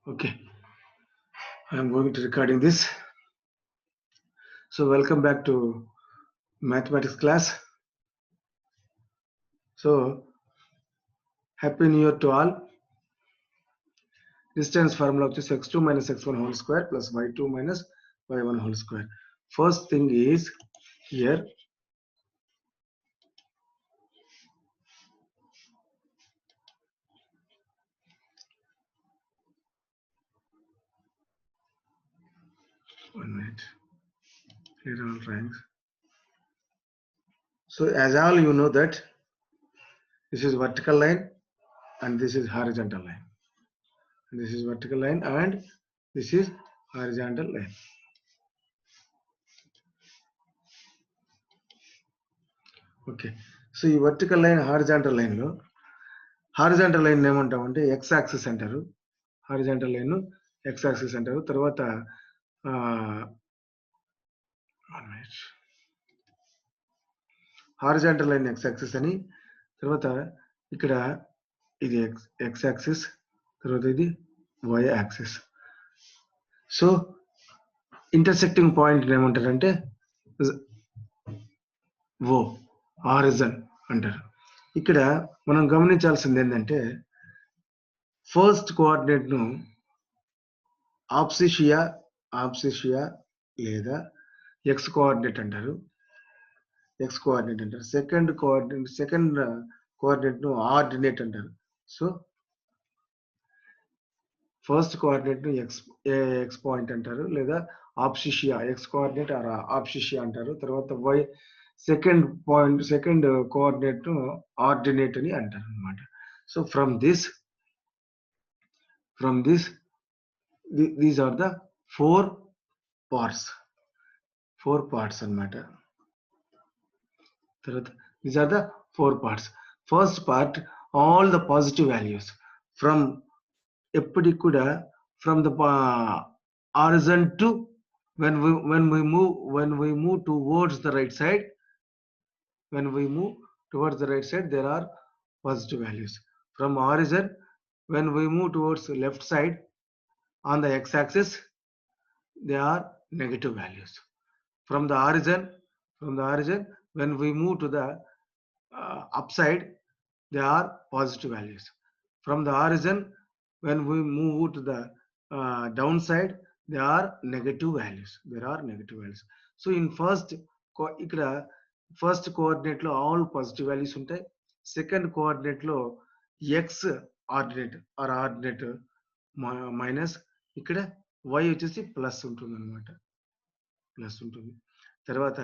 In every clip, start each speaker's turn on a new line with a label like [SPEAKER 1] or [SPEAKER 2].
[SPEAKER 1] Okay, I am going to recording this. So welcome back to mathematics class. So happy new year to all. Distance formula of x2 minus x1 whole square plus y2 minus y1 whole square. First thing is here. One minute. Here are all ranks. So as all you know that this is vertical line and this is horizontal line. This is vertical line and this is horizontal line. Okay. So ఈ vertical line horizontal line లో horizontal line ఏమంటామంటే X axis అంటారు. Horizontal line X axis అంటారు. తర్వాత horizontal line X axis అని, తర్వాత ఇక్కడ ఇది ఎక్స్ యాక్సిస్, తర్వాత ఇది Y axis. So intersecting point ఏమంటారంటే ఓ హారిజన్ అంటారు. ఇక్కడ మనం గమనించాల్సింది ఏంటంటే ఫస్ట్ కోఆర్డినేట్ ను ఆబ్సిషియా లేదా ఎక్స్ కోఆర్డినేట్ అంటారు. సెకండ్ కోఆర్డినేట్ ను ఆర్డినేట్ అంటారు. సో ఫస్ట్ కోఆర్డినేట్ ను ఎక్స్ పాయింట్ అంటారు లేదా ఆబ్సిషియా ఎక్స్ కోఆర్డినేట్ ఆర్ ఆబ్సిషియా అంటారు. తర్వాత వై సెకండ్ కోఆర్డినేట్ ను ఆర్డినేట్ అని అంటారు అన్నమాట. So from this these are the four parts అన్నమాట. తర్వాత these are the four parts. First part, all the positive values from ఎప్పటికి కూడా from the horizon to when we move towards the right side, there are positive values. From horizon, when we move towards left side on the x-axis, they are negative values. From the horizon, when we move to the upside, they are positive values. From the horizon, when we move to the downside, there are negative values. So in ఇక్కడ first coordinate లో all positive values ఉంటాయి. Second coordinate లో X ordinate minus, ఇక్కడ why వచ్చేసి plus ఉంటుంది అనమాట. తర్వాత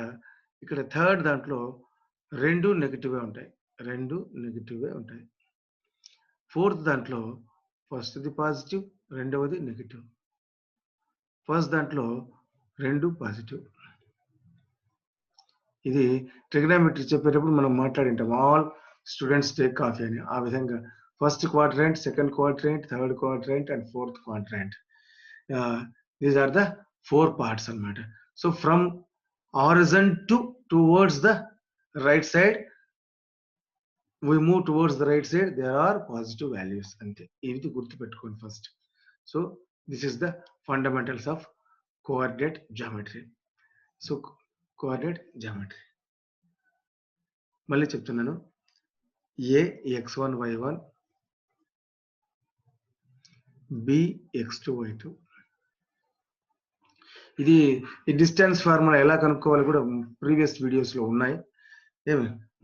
[SPEAKER 1] ఇక్కడ థర్డ్ దాంట్లో రెండు నెగిటివే ఉంటాయి. ఫోర్త్ దాంట్లో ఫస్ట్ది పాజిటివ్, రెండవది నెగిటివ్. ఫస్ట్ దాంట్లో రెండు పాజిటివ్. ఇది ట్రిగనామెట్రీ చెప్పేటప్పుడు మనం మాట్లాడింటాం, ఆల్ స్టూడెంట్స్ టేక్ కాఫీ అని. ఆ విధంగా first quadrant, second quadrant, third quadrant and fourth quadrant. These are the four parts అన్నమాట. So from horizon towards the right side, we move towards the right side, there are positive values ante. ఇది గుర్తుపెట్టుకోండి first. So this is the fundamentals of coordinate geometry. So coordinate geometry మళ్ళీ చెప్తున్నాను. A x1 y1, B x2 y2. ఇది ఈ distance formula ఎలా కనుక్కోవాలి కూడా previous videos లో ఉన్నాయి.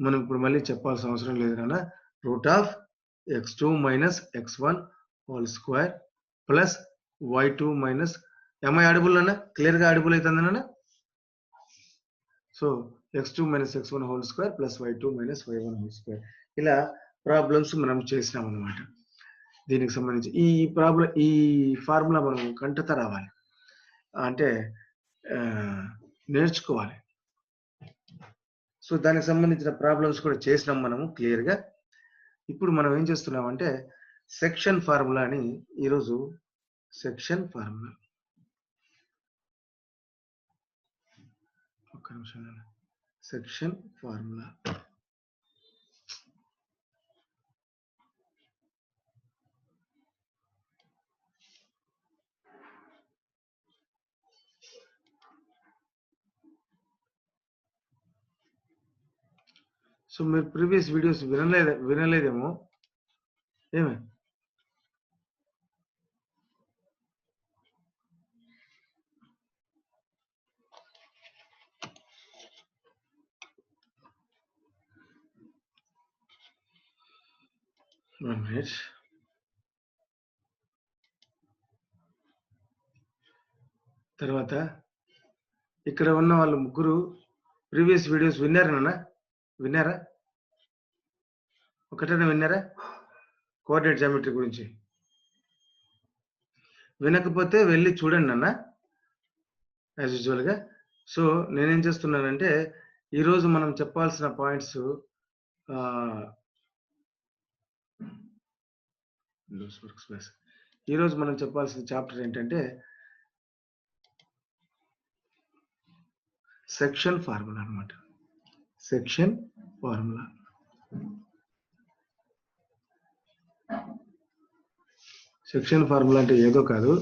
[SPEAKER 1] మనం ఇప్పుడు మళ్ళీ చెప్పాల్సిన అవసరం లేదు నాన్న. √x2 minus x1 whole square plus y2 minus, MI audible అన్న క్లియర్ గా ఆడిబుల్ అవుతుంది నాన్న. So x2 minus x1 whole square plus y2 minus y1 whole square. ఇలా ప్రాబ్లమ్స్ మనం చేసినాం అనమాట. దీనికి సంబంధించి ఈ ఫార్ములా మనం కంటత రావాలి అంటే నేర్చుకోవాలి. సో దానికి సంబంధించిన ప్రాబ్లమ్స్ కూడా చేసినాం మనము క్లియర్ గా. ఇప్పుడు మనం ఏం చేస్తున్నామంటే సెక్షన్ ఫార్ములా అని ఈరోజు సెక్షన్ ఫార్ములా సో మీరు ప్రీవియస్ వీడియోస్ వినలేదేమో ఏమే? తర్వాత ఇక్కడ ఉన్న వాళ్ళు ముగ్గురు ప్రీవియస్ వీడియోస్ విన్నారా? ఒకటైనా విన్నారా? కోఆర్డినేట్ జామెట్రీ గురించి వినకపోతే వెళ్ళి చూడండి అన్న, యాజ్ యూజువల్గా. సో నేనేం చేస్తున్నానంటే ఈరోజు మనం చెప్పాల్సిన పాయింట్స్ ఈరోజు మనం చెప్పాల్సిన చాప్టర్ ఏంటంటే సెక్షన్ ఫార్ములా అన్నమాట. Section formula. సెక్షన్ ఫార్ములా అంటే ఏదో కాదు,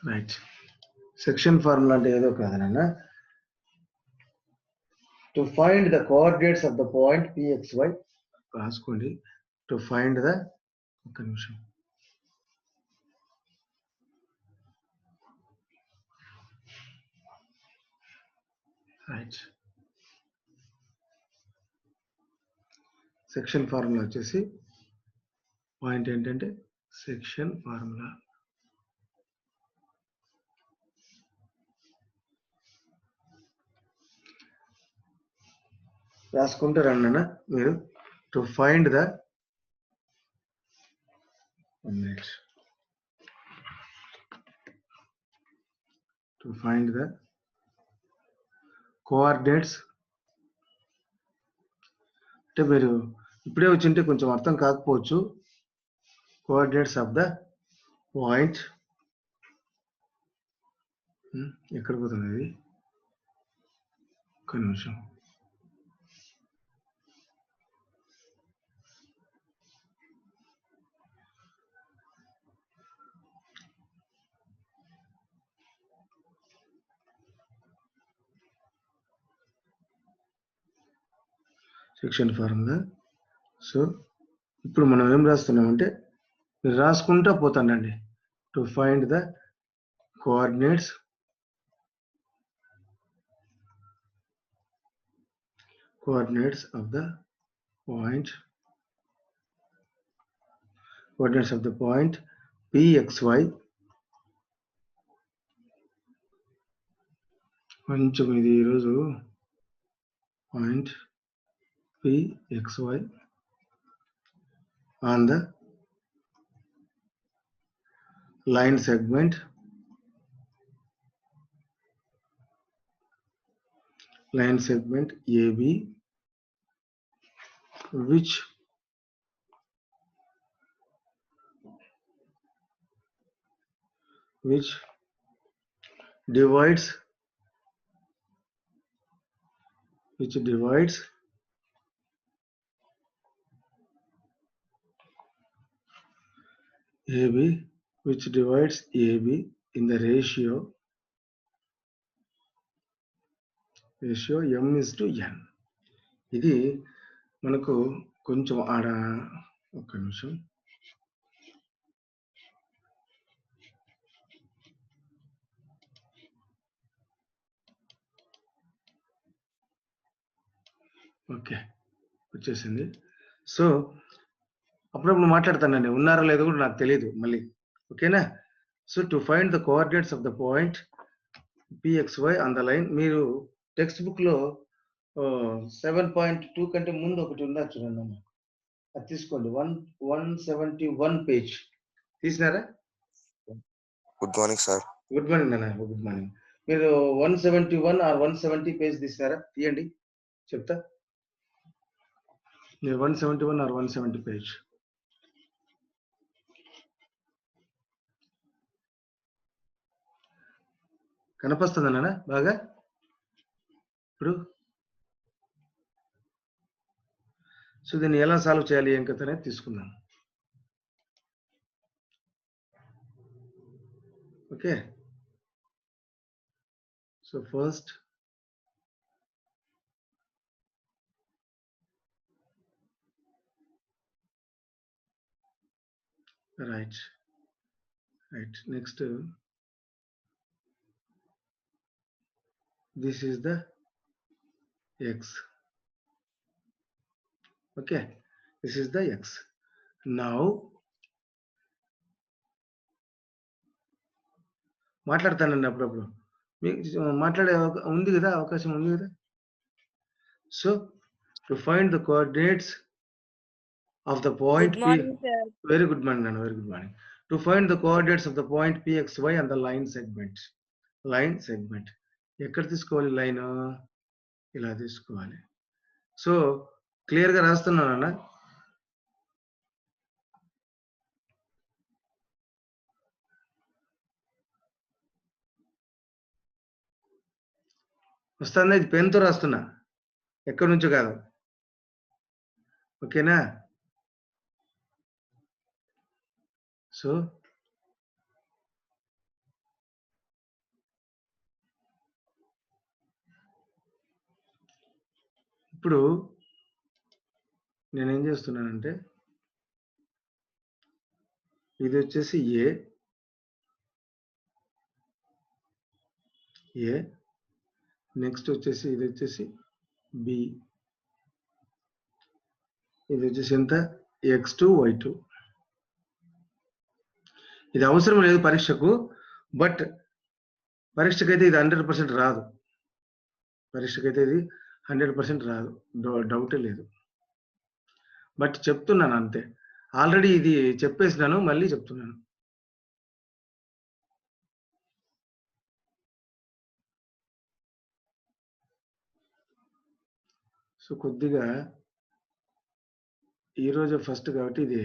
[SPEAKER 1] రైట్. సెక్షన్ ఫార్ములా అంటే ఏదో కాదనన్నా, to find the coordinates of the point pxy, రాసుకోండి. టు ఫైండ్ ద, ఒక్క నిమిషం, రైట్. సెక్షన్ ఫార్ములా వచ్చేసి పాయింట్ ఏంటంటే సెక్షన్ ఫార్ములా. రాసుకుంటే రండి మీరు. To find the, to find the coordinates, అంటే మీరు ఇప్పుడే వచ్చింటే కొంచెం అర్థం కాకపోవచ్చు. కోఆర్డినేట్స్ ఆఫ్ ద పాయింట్, ఎక్కడ పోతుంది ఇది? ఒక్క నిమిషం. Section formula. సో ఇప్పుడు మనం ఏం రాస్తున్నామంటే మీరు రాసుకుంటా పోతానండి. To find the coordinates of the point, coordinates of the point pxy. కొంచెం ఇది ఈరోజు point pxy on the line segment AB, which divides AB in the ratio m:n. ఇది మనకు కొంచెం ఆడ, ఒక్క నిమిషం, ఓకే వచ్చేసింది. సో అప్పుడప్పుడు మాట్లాడతానండి, ఉన్నారో లేదో కూడా నాకు తెలియదు మళ్ళీ, ఓకేనా? So to find the coordinates of the point pxy on the line, మీరు టెక్స్ట్ బుక్ లో 7.2 కంటే ముందు ఒకటి ఉందా చూడండి అమ్మా, అది తీసుకోండి. 171 పేజ్ తీసినారా?
[SPEAKER 2] Good morning sir.
[SPEAKER 1] Good morning అన్న, గుడ్ మార్నింగ్. మీరు 171 ఆర్ 170 పేజ్ తీసినారా? తీయండి, చెప్తా. మీరు 171 ఆర్ 170 పేజ్. కనపస్తుందన్నా బాగా? ఇప్పుడు సో దీన్ని ఎలా సాల్వ్ చేయాలి ఏం కథ అనేది తీసుకుందాం. Okay, so first right, next this is the x. Okay, this is the x. Now మాట్లాడతానండి అప్పుడప్పుడు, మీకు మాట్లాడే ఉంది కదా, అవకాశం ఉంది కదా. So to find the coordinates of the point
[SPEAKER 3] Good morning,
[SPEAKER 1] P.
[SPEAKER 3] sir.
[SPEAKER 1] Very good morning, Nana. Very good morning. To find the coordinates of the point PXY and the line segment. Line segment. ఎక్కడ తీసుకోవాలి line? ఇలా తీసుకోవాలి. So clear గా రాస్తున్నానన్నా. వస్తుందా? ఇది పెన్తో రాస్తున్నా, ఎక్కడి నుంచో కాదు. ఓకేనా? సో ఇప్పుడు నేనేం చేస్తున్నానంటే, ఇది వచ్చేసి ఏ, నెక్స్ట్ వచ్చేసి ఇది వచ్చేసి బి, ఇది వచ్చేసి ఎంత x2 y2. ఇది అవసరం లేదు పరీక్షకు, బట్ పరీక్షకైతే ఇది 100% రాదు. పరీక్షకైతే ఇది 100% రాదు, డౌటే లేదు. బట్ చెప్తున్నాను అంతే. ఆల్రెడీ ఇది చెప్పేసినాను, మళ్ళీ చెప్తున్నాను. సో కొద్దిగా ఈరోజు ఫస్ట్ కాబట్టి ఇది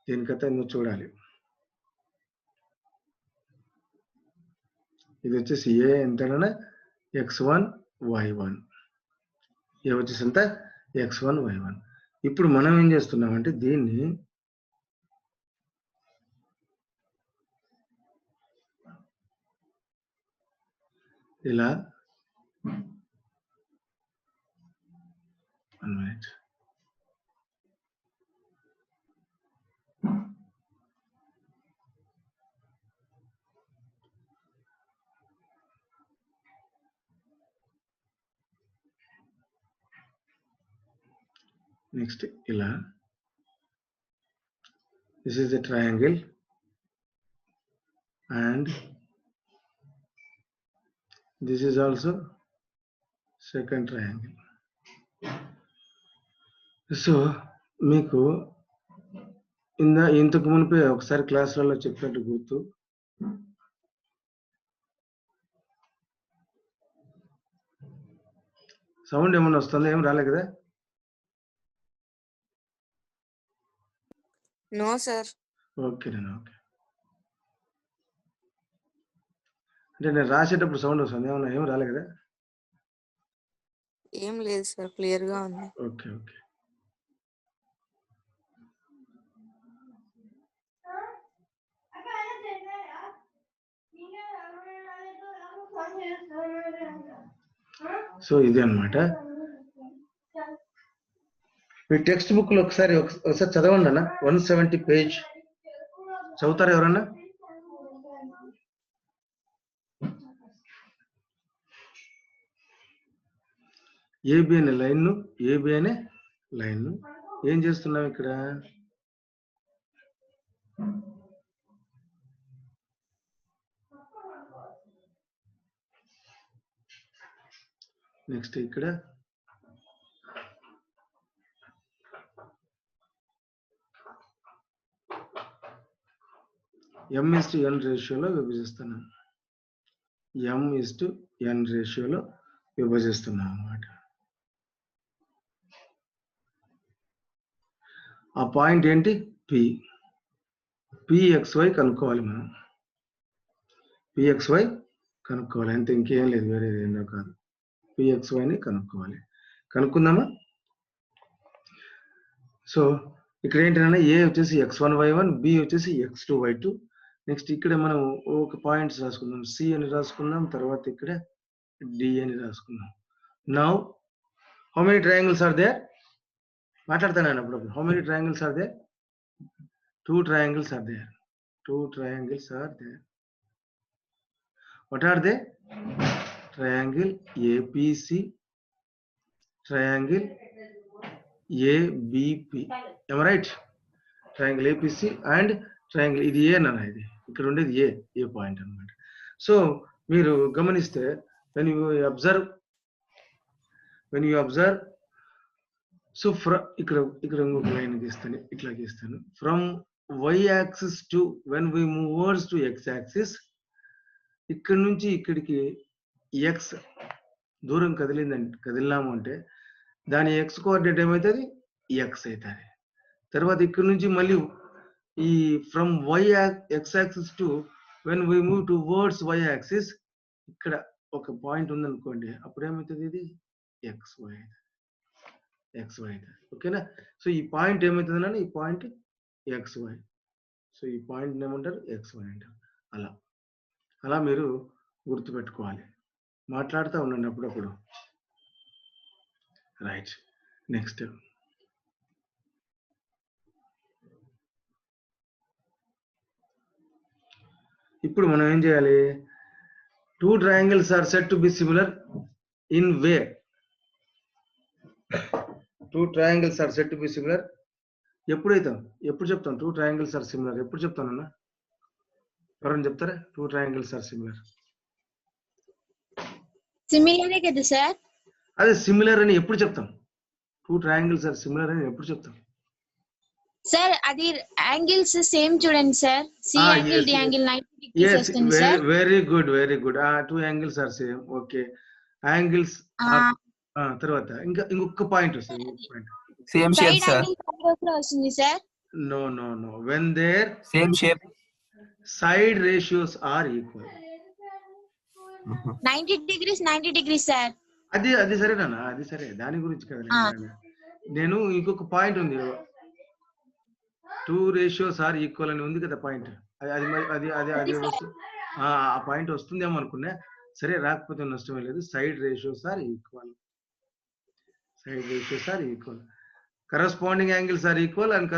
[SPEAKER 1] దీనికైతే నువ్వు చూడాలి. ఇది వచ్చేసి ఏ ఎంతనా x1 y1, ఏ వచ్చేసి ఎంత x1 y1. ఇప్పుడు మనం ఏం చేస్తున్నామంటే దీన్ని ఇలా నెక్స్ట్ ఇలా, this is the triangle and this is also second triangle. So మీకు ఇంతకు మునిపే ఒకసారి క్లాసులలో చెప్పినట్టు గుర్తు. సౌండ్ ఏమన్నా వస్తుందా? ఏం రాలే కదా?
[SPEAKER 3] No, sir.
[SPEAKER 1] ఓకే నేను ఓకే. అంటే నేను రాసేటప్పుడు సౌండ్ వస్తుంది, ఏమన్నా ఏం రాలే కదా?
[SPEAKER 3] ఏం లేదు సార్, క్లియర్ గా ఉంది.
[SPEAKER 1] Okay okay. సో ఇది అన్నమాట. మీ టెక్స్ట్ బుక్ లో ఒకసారి చదవండి అన్న, 170 పేజ్ చదువుతారా ఎవరన్నా? ఏబి అనే లైన్, ఏబి అనే లైన్ ఏం చేస్తున్నాం ఇక్కడ? నెక్స్ట్ ఇక్కడ m:n రేషియోలో విభజిస్తున్నాం. m:n రేషియోలో విభజిస్తున్నాం అన్నమాట. ఆ పాయింట్ ఏంటి? pxy కనుక్కోవాలి మనం. pxy కనుక్కోవాలి అంతే, ఇంకేం లేదు, వేరేది ఏందో కాదు. పిఎక్స్వైని కనుక్కోవాలి. కనుక్కుందామా? సో ఇక్కడ ఏంటంటే ఏ వచ్చేసి x1y1, బి వచ్చేసి x2y2. నెక్స్ట్ ఇక్కడ మనం ఒక పాయింట్స్ రాసుకుందాం. సి అని రాసుకుందాం, తర్వాత ఇక్కడ డి అని రాసుకుందాం. Now how many triangles are there? మాట్లాడతాను అప్పుడప్పుడు. How many triangles are there? 2 triangles are there. 2 triangles are there. What are they? Triangle APC, triangle ABP. Am I right? Triangle APC and triangle ఇది ఏ అన్న, ఇది ఇక్కడ ఉండేది ఏ point అన్నమాట. So మీరు గమనిస్తే when you observe సో ఇక్కడ ఇంకొక లైన్ గీస్తాను, ఇట్లా గీస్తాను. From y axis to when we move towards to x axis, ఇక్కడ నుంచి ఇక్కడికి x దూరం కదిలినాము అంటే దాని x కోఆర్డినేట్ ఏమవుతుంది? x అవుతుంది. తర్వాత ఇక్కడ నుంచి మళ్ళీ ఈ from x axis to when we move towards y axis, ఇక్కడ ఒక పాయింట్ ఉందనుకోండి, అప్పుడు ఏమవుతుంది? ఇది xy అవుతుంది. ఓకేనా? సో ఈ పాయింట్ ఏమవుతుందంటే ఈ పాయింట్ xy. సో ఈ పాయింట్ ఏమంటారు? xy అంటారు. అలా మీరు గుర్తుపెట్టుకోవాలి. మాట్లాడుతూ ఉండండి అప్పుడప్పుడు. రైట్. నెక్స్ట్ ఇప్పుడు మనం ఏం చేయాలి? 2 triangles are said to be similar in way. 2 triangles are said to be similar. ఎప్పుడు చెప్తాం 2 triangles are similar? ఎప్పుడు చెప్తానన్నా? ఎవరైనా చెప్తారా? 2 triangles are similar.
[SPEAKER 4] సిమిలరే కదా సార్?
[SPEAKER 1] అదే సిమిలర్ అని ఎప్పుడు చెప్తాం? 2 triangles are similar అని ఎప్పుడు చెప్తాం
[SPEAKER 4] సార్? అది యాంగిల్స్ సేమ్ చూడండి sir. C angle, D angle 90 degrees వస్తుంది sir.
[SPEAKER 1] Very good. 2 angles are same. Okay. Angles తర్వాత ఇంకొక పాయింట్ వస్తుంది.
[SPEAKER 5] Same shape sir.
[SPEAKER 4] వస్తుంది sir.
[SPEAKER 1] No when there
[SPEAKER 5] same shape
[SPEAKER 1] side ratios are equal.
[SPEAKER 4] 90 degrees sir.
[SPEAKER 1] అది సరేనా? అది సరే, దాని గురించి కదా నేను ఇంకొక పాయింట్ ఉంది. 2 ratios are equal అని ఉంది కదా పాయింట్. ఆ పాయింట్ వస్తుందేమో అనుకున్నా. సరే, రాకపోతే నష్టమే లేదు. Side ratios are equal. Corresponding angles are equal and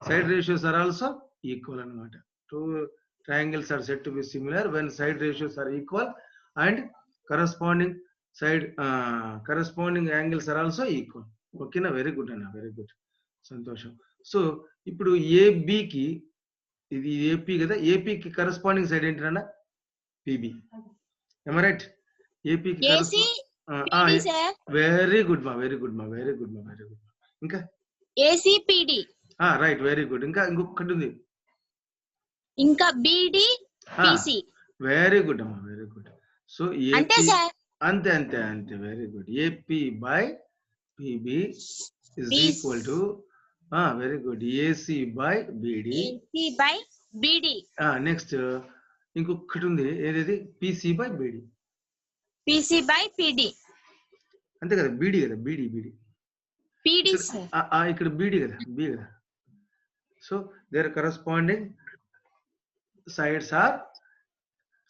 [SPEAKER 1] side ratios are also equal అన్నమాట. 2 triangles are said to be similar when side ratios are equal and corresponding angles are also equal. ఓకేనా? Very good అన్న, very good, సంతోషం. So ఇప్పుడు ఏబికి, ఇది AP కదా, ఏపీకి corresponding side ఏంటన్నా? PB. am I right? ఏపీకి వెరీ గుడ్ మా. ఇంకా
[SPEAKER 4] ఏసీపీడి.
[SPEAKER 1] Right, very good. ఇంకా ఇంకొకటి ఉంది,
[SPEAKER 4] ఇంకా బిడి పిసి.
[SPEAKER 1] వెరీ గుడ్ అమ్మా, వెరీ గుడ్. సో
[SPEAKER 4] అంతే సార్.
[SPEAKER 1] అంతే, very good. AP by PB is equal to very good AC by BD. Next ఇంకొకటి ఉంది, ఏది? PC by BD.
[SPEAKER 4] PC by PD.
[SPEAKER 1] అంతే కదా? బిడి కదా, బిడి
[SPEAKER 4] పిడి.
[SPEAKER 1] ఇక్కడ బిడి కదా, బి కదా. So there corresponding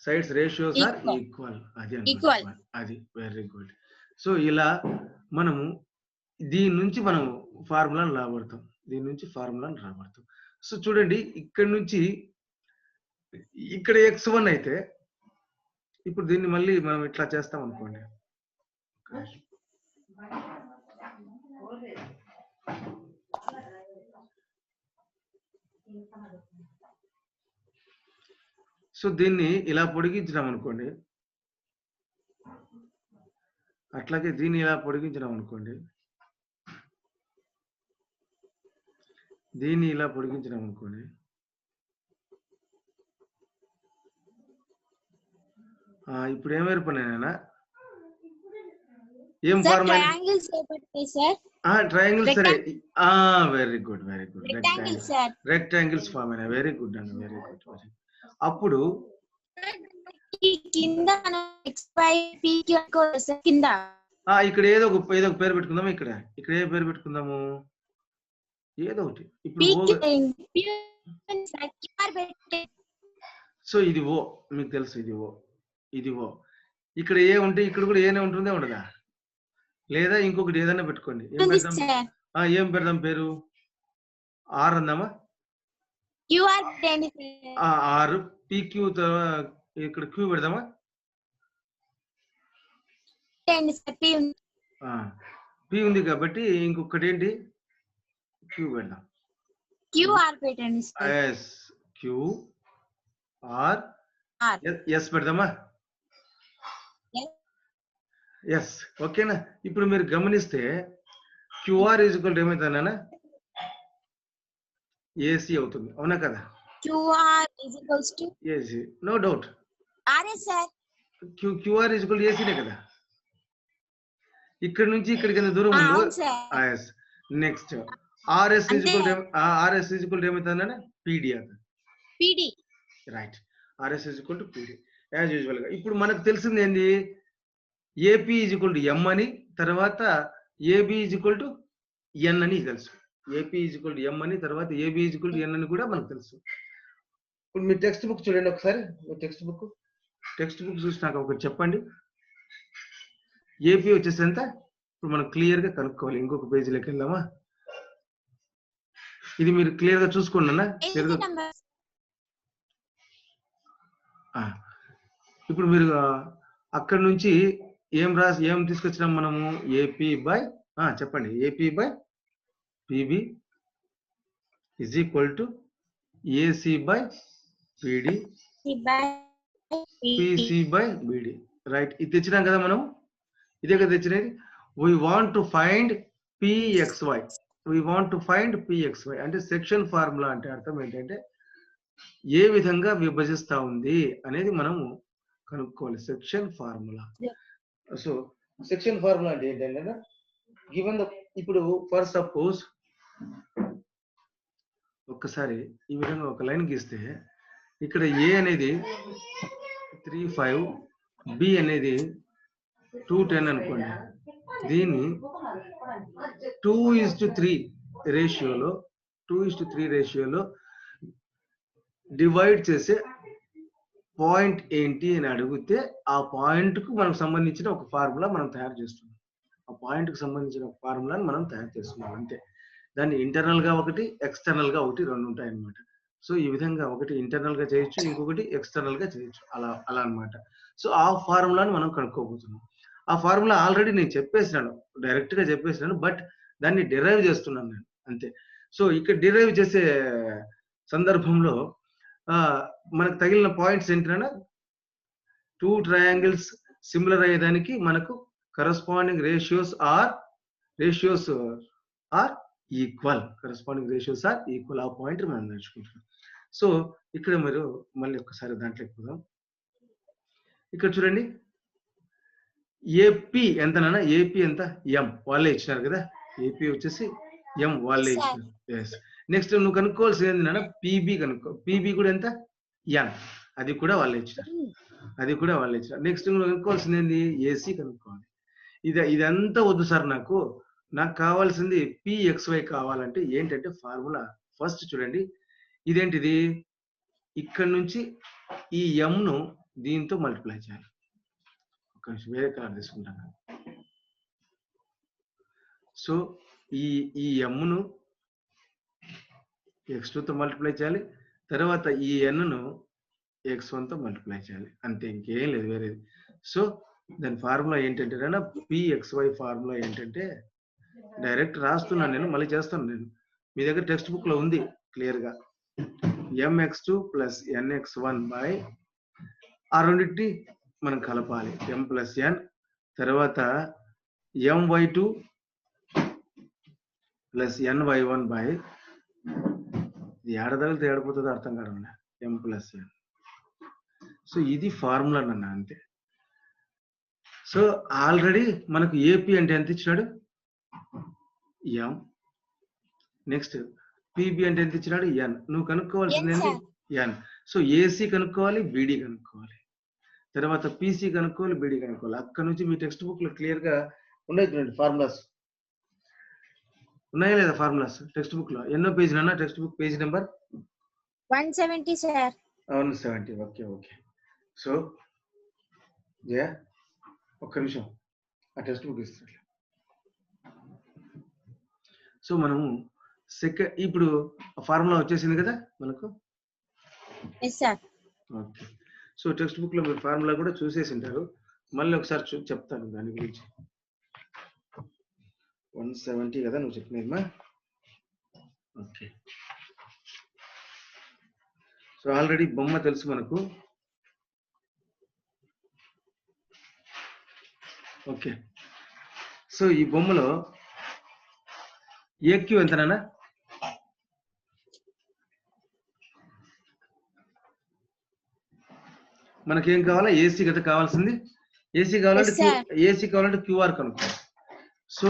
[SPEAKER 1] sides ratios are equal. అది వెరీ గుడ్. సో ఇలా మనము దీని నుంచి మనం ఫార్ములాను రాబడతాం. సో చూడండి, ఇక్కడ నుంచి ఇక్కడ x1 అయితే ఇప్పుడు దీన్ని మళ్ళీ మనం ఇట్లా చేస్తాం అనుకోండి. సో దీన్ని ఇలా పొడిగించినాం అనుకోండి, అట్లాగే దీన్ని ఇలా పొడిగించినాం అనుకోండి, ఇప్పుడు ఏం ఏర్పడినా? ఏం ఫార్ములా? ట్రయాంగిల్స్. సరే, వెరీ గుడ్. రెక్టాంగిల్స్ ఫార్మ్ అయినా. వెరీ గుడ్ అండి, వెరీ గుడ్. అప్పుడు
[SPEAKER 4] కింద కింద
[SPEAKER 1] ఇక్కడ ఏదో ఒక పేరు పెట్టుకుందాము. ఇక్కడ ఏ పేరు పెట్టుకుందాము? ఏదో ఒకటి. ఇప్పుడు సో ఇది ఓ, మీకు తెలుసు ఇది ఓ. ఇక్కడ ఏ ఉంటే ఇక్కడ కూడా ఏనే ఉంటుందా ఉండదా? లేదా ఇంకొకటి ఏదైనా పెట్టుకోండి. ఏం పెడదాం పేరు? ఆర్ అందామా? ఆర్. పిక్యూ ఇక్కడ క్యూ పెడదామా? పి ఉంది కాబట్టి ఇంకొకటి ఏంటి? క్యూ పెడదాం. క్యూ ఆర్ ఎస్ పెడదామా? ఎస్. ఓకేనా? ఇప్పుడు మీరు గమనిస్తే క్యూఆర్ ఈజ్ ఈక్వల్ టు ఏమవుతుందన్నా? ఏసీ అవుతుంది. అవునా కదా? AC, no doubt. QR is equal to ఏసీనే కదా? ఇక్కడ నుంచి ఇక్కడికి ఎంత దూరం ఉందో. Next RS is equal to ఏమవుతుందన్నా? పీడీ అవుతుంది. Right. RS is equal to PD as usual గా. ఇప్పుడు మనకు తెలిసింది ఏంది? ఏపీ ఈజ్ ఈక్వల్ టు ఎం అని, తర్వాత ఏబి ఈజ్ ఈక్వల్ టు ఎన్ అని తెలుసు. ఏపీ ఈజ్ ఈక్వల్ టు ఎం అని, తర్వాత ఏబి ఈజ్ ఈక్వల్ టు ఎన్ అని కూడా మనకు తెలుసు. ఇప్పుడు మీ టెక్స్ట్ బుక్ చూడండి ఒకసారి. మీ టెక్స్ట్ బుక్ చూసి నాకు ఒకటి చెప్పండి. ఏపీ వచ్చేసి ఎంత? ఇప్పుడు మనం క్లియర్ గా కనుక్కోవాలి. ఇంకొక పేజీలోకి వెళ్దామా? ఇది మీరు క్లియర్ గా చూసుకోండి అన్న. ఇప్పుడు మీరు అక్కడ నుంచి ఏం తీసుకొచ్చినాం మనము? ఏపీ బై చెప్పండి. AP by PB is equal to AC by PD PC by BD. Right. ఇది తెచ్చినాం కదా మనం. ఇదే కదా తెచ్చినది. We want to find P X Y. అంటే సెక్షన్ ఫార్ములా అంటే అర్థం ఏంటంటే ఏ విధంగా విభజిస్తా ఉంది అనేది మనము కనుక్కోవాలి. Section formula. So section formula అంటే ఏంటంటే గివెన్ ద, ఇప్పుడు ఫర్ సపోజ్ ఒక్కసారి ఈ విధంగా ఒక లైన్ గీస్తే ఇక్కడ ఏ అనేది 3.5, బి అనేది 2.10 అనుకోండి. దీన్ని 2:3 రేషియోలో డివైడ్ చేసే పాయింట్ ఏంటి అని అడిగితే ఆ పాయింట్ కు మనకు సంబంధించిన ఒక ఫార్ములా మనం తయారు చేస్తున్నాం. ఆ పాయింట్ కు సంబంధించిన ఒక ఫార్ములాని మనం తయారు చేస్తున్నాం అంతే. దాన్ని ఇంటర్నల్ గా ఒకటి, ఎక్స్టర్నల్ గా ఒకటి, రెండు ఉంటాయి అన్నమాట. సో ఈ విధంగా ఒకటి ఇంటర్నల్ గా చేయొచ్చు, ఇంకొకటి ఎక్స్టర్నల్ గా చేయొచ్చు. అలా అన్నమాట. సో ఆ ఫార్ములాని మనం కనుక్కోబోతున్నాం. ఆ ఫార్ములా ఆల్రెడీ నేను చెప్పేసినాను, డైరెక్ట్ గా చెప్పేసినాను. బట్ దాన్ని డిరైవ్ చేస్తున్నాను నేను అంతే. సో ఇక్కడ డిరైవ్ చేసే సందర్భంలో మనకు తగిలిన పాయింట్స్ ఏంటంటే 2 ట్రయాంగిల్స్ సిమిలర్ అయ్యేదానికి మనకు కరస్పాండింగ్ రేషియోస్ ఆర్ ఈక్వల్. ఆ పాయింట్ మనం నేర్చుకుంటున్నాం. సో ఇక్కడ మీరు మళ్ళీ ఒక్కసారి దాంట్లోకి పోదాం. ఇక్కడ చూడండి, ఏపీ ఎంతనా? ఏపీ ఎంత? ఎం. వాళ్ళే ఇచ్చినారు కదా. ఏపీ వచ్చేసి ఎం వాళ్ళే ఇచ్చినారు. ఎస్. నెక్స్ట్ నువ్వు కనుక్కోవాల్సింది ఏంటన్నా? పీబీ కనుక్కో. పీబీ కూడా ఎంత? ఎన్. అది కూడా వాళ్ళే ఇచ్చినారు. నెక్స్ట్ నువ్వు కనుక్కోవాల్సింది ఏంది? ఏసీ కనుక్కోవాలి. ఇదంతా వద్దు సార్, నాకు కావాల్సింది పిఎక్స్వై కావాలంటే ఏంటంటే ఫార్ములా ఫస్ట్ చూడండి. ఇదేంటిది? ఇక్కడ నుంచి ఈ ఎం ను దీంతో మల్టిప్లై చేయాలి. ఒక నిమిషం వేరే కలర్ తీసుకుంటాను. సో ఈ ఎం ను x2 తో మల్టిప్లై చేయాలి. తర్వాత ఈ n ను x1 తో మల్టిప్లై చేయాలి. అంతే, ఇంకేం లేదు వేరేది. సో దాని ఫార్ములా ఏంటంటే పిఎక్స్వై ఫార్ములా ఏంటంటే డైరెక్ట్ రాస్తున్నాను నేను, మళ్ళీ చేస్తాను నేను. మీ దగ్గర టెక్స్ట్ బుక్ లో ఉంది క్లియర్ గా. mx2 ప్లస్ nx1 బై ఆ రెండింటిని మనం కలపాలి. m ప్లస్ n, తర్వాత my2 ప్లస్ ny1 బై ఏడదలితే ఏడిపోతుందో అర్థం కాదు, m ప్లస్ n. సో ఇది ఫార్ములా అన్న అంతే. సో ఆల్రెడీ మనకు ఏపీ అంటే ఎంత ఇచ్చినాడు? ఎం. నెక్స్ట్ పిబి అంటే ఎంత ఇచ్చినాడు? ఎన్. నువ్వు కనుక్కోవాల్సింది ఏంటి? ఎన్. సో ఏసీ కనుక్కోవాలి, బీడీ కనుక్కోవాలి, తర్వాత పీసీ కనుక్కోవాలి, బీడీ కనుక్కోవాలి. అక్కడ నుంచి మీ టెక్స్ట్ బుక్ లో క్లియర్ గా ఉన్నాయి చూడండి ఫార్ములాస్ ఉన్నాయా లేదా ఫార్ములాస్ టెక్స్ట్ బుక్ లో ఎన్నో పేజ్ నాన్న text book page number
[SPEAKER 4] 170 sir
[SPEAKER 1] 170 okay okay so Jaya ఒక్క నిమిషం ఆ టెక్స్ట్ బుక్ ఇస్తాను సో మనము సెకండ్ ఇప్పుడు ఫార్ములా వచ్చేసింది కదా మనకు
[SPEAKER 4] yes sir
[SPEAKER 1] okay so text book లో మీరు ఫార్ములా కూడా చూసేసి ఉంటారు మళ్ళీ ఒకసారి చెప్తాను దాని గురించి 170 కదా నువ్వు చెప్పినమ్మా ఓకే సో ఆల్రెడీ బొమ్మ తెలుసు మనకు ఓకే సో ఈ బొమ్మలో ఏక్యూ ఎంతనా మనకేం కావాలా ఏసీ కదా కావాల్సింది ఏసీ కావాలంటే క్యూఆర్ కనుక్కోవాలి సో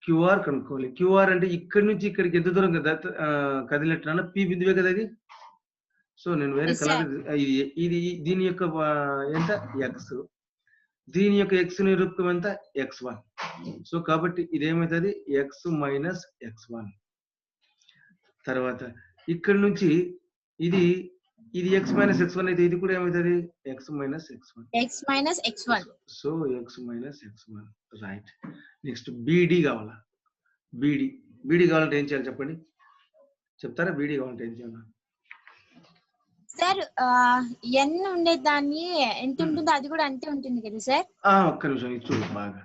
[SPEAKER 1] క్యూఆర్ కనుక్కోవాలి క్యూఆర్ అంటే ఇక్కడి నుంచి ఇక్కడికి ఎంత దూరం కదా కదిలినట్టు పి బిందువే కదా ఇది సో నేను వేరే కలర్ ఇది దీని యొక్క ఎంత ఎక్స్ దీని యొక్క ఎక్స్ నిరూపకం ఎంత x1 సో కాబట్టి ఇదేమవుతుంది ఎక్స్ మైనస్ x1 తర్వాత ఇక్కడ నుంచి ఇది ఎక్స్ మైనస్ x1 అయితే ఇది కూడా ఏమవుతుంది x minus x1 so x minus x1 right next B D కావాలా బీడీ కావాలంటే ఏం చేయాలి చెప్పండి చెప్తారా బీడీ కావాలంటే ఏం చేయాలి
[SPEAKER 4] సార్ ఎన్ ఉండే దాన్ని ఎంత ఉంటుందో అది కూడా అంతే ఉంటుంది కదా సార్
[SPEAKER 1] ఒక్క నిమిషం ఇది చూడు బాగా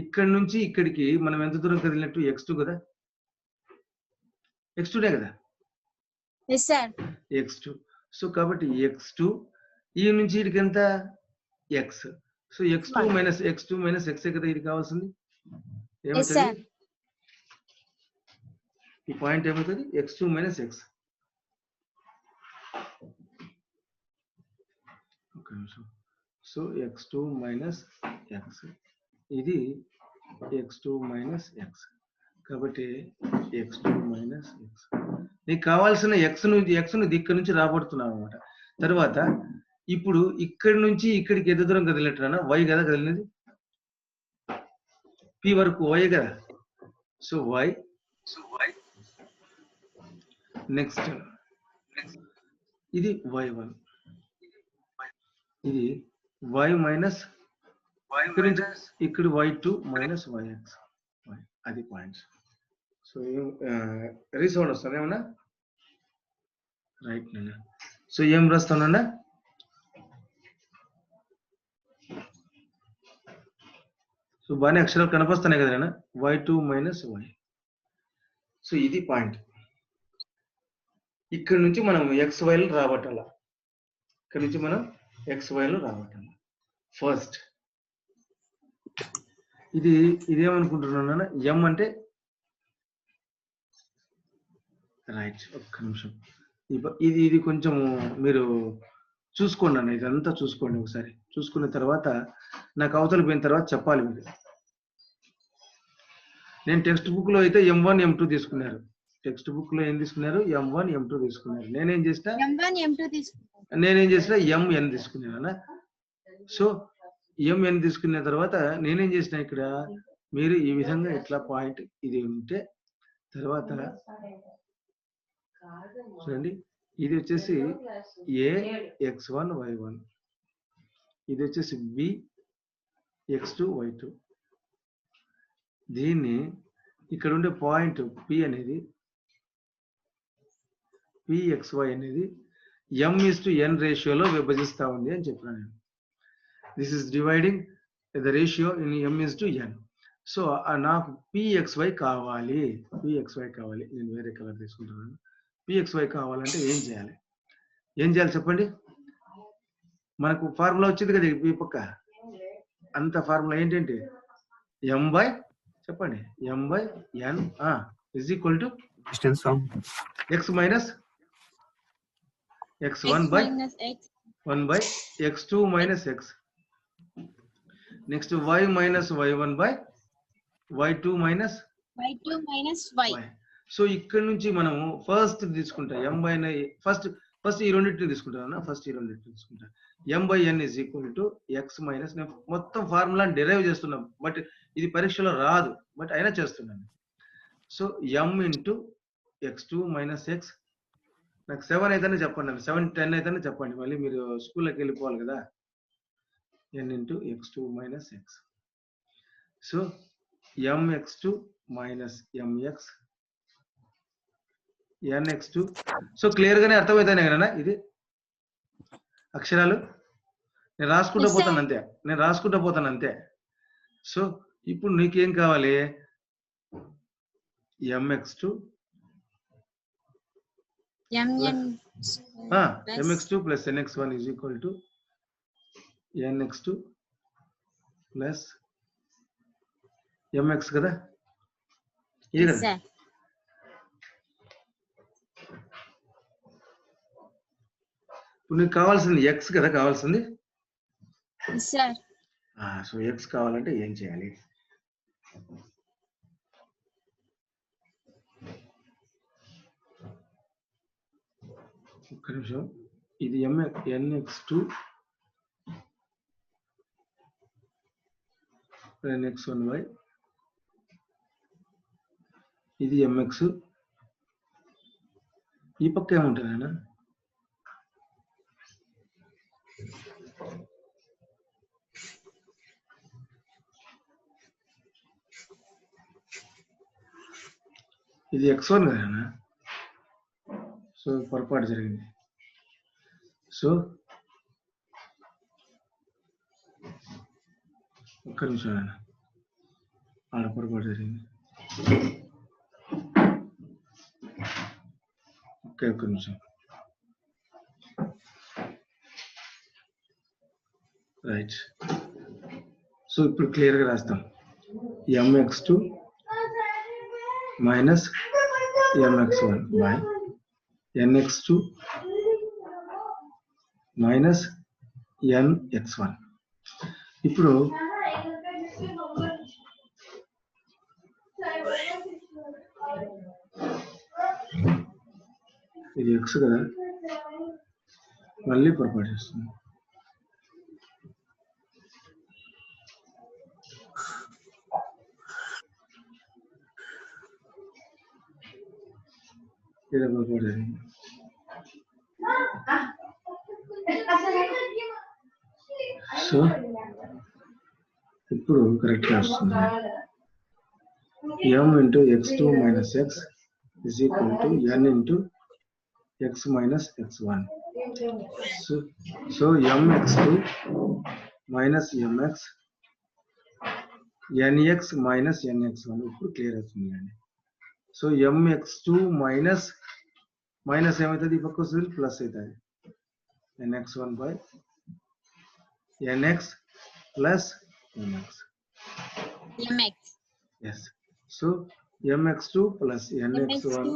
[SPEAKER 1] ఇక్కడ నుంచి ఇక్కడికి మనం ఎంత దూరం కదిలినట్టు x2 కదా x2నే కదా
[SPEAKER 4] ఎస్ సార్
[SPEAKER 1] x2 సో కాబట్టి x2 ఈ నుంచి ఇక్కడికి ఎంత x so x2 minus x కదా ఇది కావాల్సింది ఏమవుతుంది ఈ పాయింట్ ఏమవుతుంది x2 minus x so x2 minus x ఇది x2 మైనస్ x కాబట్టి x2 మైనస్ x నీకు కావాల్సిన x ను ఇక్కడ నుంచి రాబడుతున్నావు అనమాట తర్వాత ఇప్పుడు ఇక్కడి నుంచి ఇక్కడికి ఎంత దూరం కదిలినట్టున్నా y కదా కదిలినది p వరకు y కదా సో y నెక్స్ట్ ఇది y1 ఇది y మైనస్ ఇక్కడ y2 మైనస్ yx అది పాయింట్స్ సో రీసౌండ్ వస్తుంది ఏమన్నా రైట్ నాన్న సో ఏం రాస్తానన్నా సో బాగానే అక్షరాలు కనిపిస్తున్నాయి కదా నాన్న y2 మైనస్ y సో ఇది పాయింట్ ఇక్కడ నుంచి మనం xyలు రాబట్టాల ఇక్కడ నుంచి మనం xyలు రాబట్టాలి ఫస్ట్ ఇదేమనుకుంటున్నాను m అంటే రైట్ ఒక్క నిమిషం ఇది కొంచెం మీరు చూసుకోండి అన్న ఇదంతా చూసుకోండి ఒకసారి చూసుకున్న తర్వాత నాకు అవతల పోయిన తర్వాత చెప్పాలి మీరు నేను టెక్స్ట్ బుక్ లో అయితే m1 m2 తీసుకున్నారు టెక్స్ట్ బుక్ లో ఏం తీసుకున్నారు m1 m2 తీసుకున్నారు నేనేం చేసిన mn తీసుకున్నాను సో mn తీసుకున్న తర్వాత నేనేం చేసిన ఇక్కడ మీరు ఈ విధంగా ఇట్లా పాయింట్ ఇది ఉంటే తర్వాత చూడండి ఇది వచ్చేసి a x1 y1 ఇది వచ్చేసి b x2 y2 దీన్ని ఇక్కడ ఉండే పాయింట్ p అనేది pxy అనేది m:n రేషియోలో విభజిస్తా ఉంది అని చెప్పాను నేను this is dividing the ratio in m:n so నాకు pxy కావాలి నేను వేరే కలర్ తీసుకుంటున్నాను pxy కావాలంటే ఏం చేయాలి చెప్పండి మనకు ఫార్ములా వచ్చింది కదా ఈ పక్క అంత ఫార్ములా ఏంటంటే చెప్పండి m/n is equal to
[SPEAKER 5] distance from
[SPEAKER 1] x minus x1 by 1 by x2 minus x next y minus y1 by y2 minus
[SPEAKER 4] y2 minus y
[SPEAKER 1] so ఇక్కడ నుంచి మనము ఫస్ట్ తీసుకుంటాం m/n ఫస్ట్ ఫస్ట్ ఈ రెండింటిని తీసుకుంటాను. ఫస్ట్ ఈ రెండింటిని తీసుకుంటాను. m/n is equal to x minus, నేను మొత్తం ఫార్ములాని డిరైవ్ చేస్తున్నాం, బట్ ఇది పరీక్షలో రాదు, బట్ అయినా చేస్తున్నాను. So m into x2 minus X, నాకు 7 అయితేనే చెప్పండి, 7 10 అయితేనే చెప్పండి, మళ్ళీ మీరు స్కూల్లోకి వెళ్ళిపోవాలి కదా. n into x2 minus X. So mx2 minus mx nx2. So clear గానే అర్థమవుతాయి కదా ఇది అక్షరాలు. నేను రాసుకుంటూ పోతాను అంతే. సో ఇప్పుడు నీకేం కావాలి? mx2 mx2 plus nx1 is equal to nx2 plus mx కదా, ఇది కదా. ఇప్పుడు నీకు కావాల్సింది x కదా కావాల్సింది. సో x కావాలంటే ఏం చేయాలి? ఒక్క నిమిషం. ఇది nx2 nx1y, ఇది mx. ఈ పక్క ఏముంటుంది అన్న? ఇది x1 కదా. సో పొరపాటు జరిగింది. సో ఒక్క నిమిషం అన్న, ఆడ పొరపాటు జరిగింది. ఒక్క నిమిషం. రైట్. సో ఇప్పుడు క్లియర్ గా రాస్తాం. mx2 minus mx1 by nx2 minus nx1. ఇప్పుడు ఇది x కదా, మళ్ళీ పొరపాటు చేస్తుంది. సో ఇప్పుడు కరెక్ట్ గా వస్తుంది. m into x2 minus x is equal to n into x minus x1. So mx2 minus mx nx minus nx1 ఇప్పుడు క్లియర్ అవుతుంది అండి. సో mx2 మైనస్ ఏమవుతుంది? ఈ పక్క వస్తుంది, ప్లస్ అవుతుంది. nx1 by nx plus mx. Yes. So mx2 plus nx1.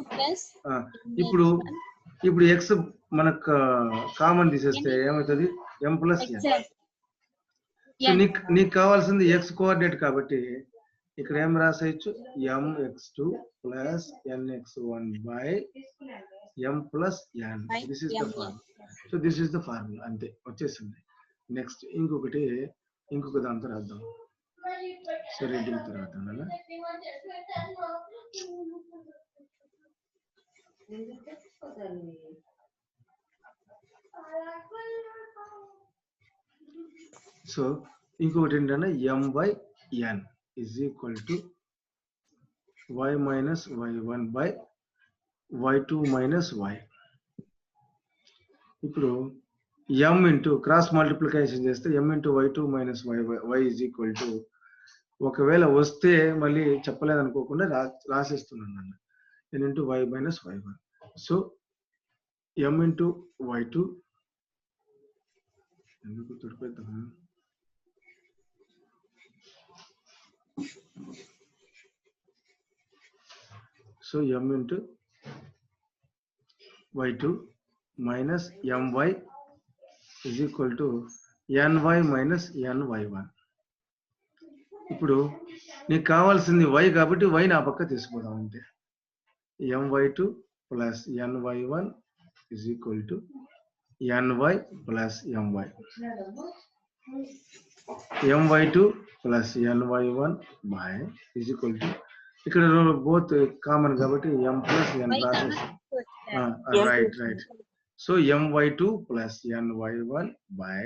[SPEAKER 1] ఇప్పుడు x మనకు కామన్ తీసేస్తే ఏమవుతుంది? m plus n. నీకు కావాల్సింది x కోఆర్డినేట్ కాబట్టి ఇక్కడ ఏం రాసేయచ్చు? mx2 plus nx1 by m plus n. This is the formula. So this is the formula, అంతే వచ్చేసింది. నెక్స్ట్ ఇంకొక దాంతో రాద్దాం. సో రీడింగ్ తర్వాత సో ఇంకొకటి ఏంటంటే m/n is equal to y minus y1 by y2 minus y. ఇప్పుడు m into cross multiplication చేస్తే m into y2 minus y is equal to, ఒకవేళ వస్తే మళ్ళీ చెప్పలేదు అనుకోకుండా రాసేస్తున్నాను అన్న, n into y minus y1. So m into y2 ఎందుకు తొడిపేద్దామా? So m into y2 minus my is equal to ny minus ny1. ఇప్పుడు నీకు కావాల్సింది y కాబట్టి y నా పక్క తీసుకోవడం అంటే my2 plus ny1 is equal to ny plus my. my2 plus ny1 by is equal to ఇక్కడ both common కాబట్టి m plus n రాసేసి right. So my2 plus ny1 by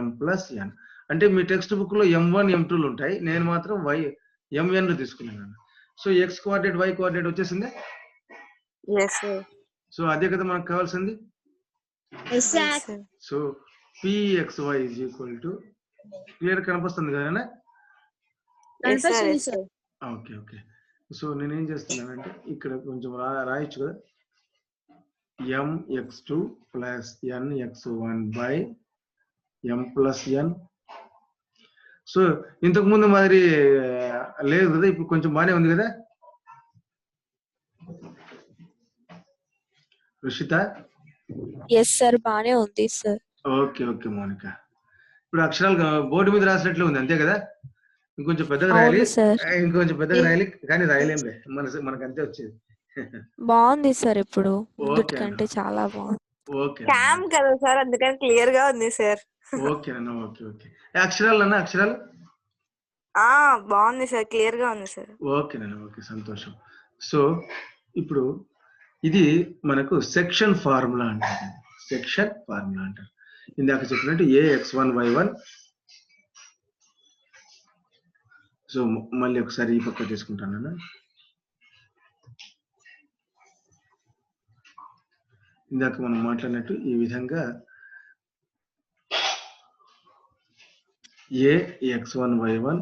[SPEAKER 1] m plus n. అంటే మీ text book లో m1 m2 లు ఉంటాయి, నేను మాత్రం mn తీసుకున్నాను. So x coordinate y coordinate వచ్చేసింది. సో అదే కదా మనకు కావాల్సింది. So pxy is equal to clear కనిపిస్తుంది కదా? ఓకే. సో నేనేం చేస్తున్నానంటే ఇక్కడ కొంచెం రాయొచ్చు కదా, mx2 plus nx1 by m plus n. So ఇంతకు ముందు మరి లేదు కదా, ఇప్పుడు కొంచెం బాగానే ఉంది కదా రుషిత?
[SPEAKER 3] ఎస్ సార్, బానే ఉంది సార్.
[SPEAKER 1] ఓకే మోనిక, ఇప్పుడు అక్షరాలు బోర్డు మీద రాసినట్లు ఉంది అంతే కదా? ఇంకొంచెం పెద్దగా రాయాలి, ఇంకొంచెం పెద్దగా రాయాలి, కానీ రాయలేంలే, మనకు అంతే వచ్చేది.
[SPEAKER 3] బాగుంది సార్, ఇప్పుడు కంటే చాలా బాగుంది.
[SPEAKER 1] ఓకే
[SPEAKER 6] క్యామ్ కదా సార్, అందుకని క్లియర్ గా ఉంది సార్.
[SPEAKER 1] ఓకే అక్షరాలు
[SPEAKER 6] బాగుంది సార్, క్లియర్ గా ఉంది సార్.
[SPEAKER 1] ఓకే సంతోషం. సో ఇప్పుడు ఇది మనకు సెక్షన్ ఫార్ములా అంటారు. ఇందాక చెప్పినట్టు ax1y1. సో మళ్ళీ ఒకసారి ఈ పక్క తీసుకుంటాను. ఇందాక మనం మాట్లాడినట్టు ఈ విధంగా ax1y1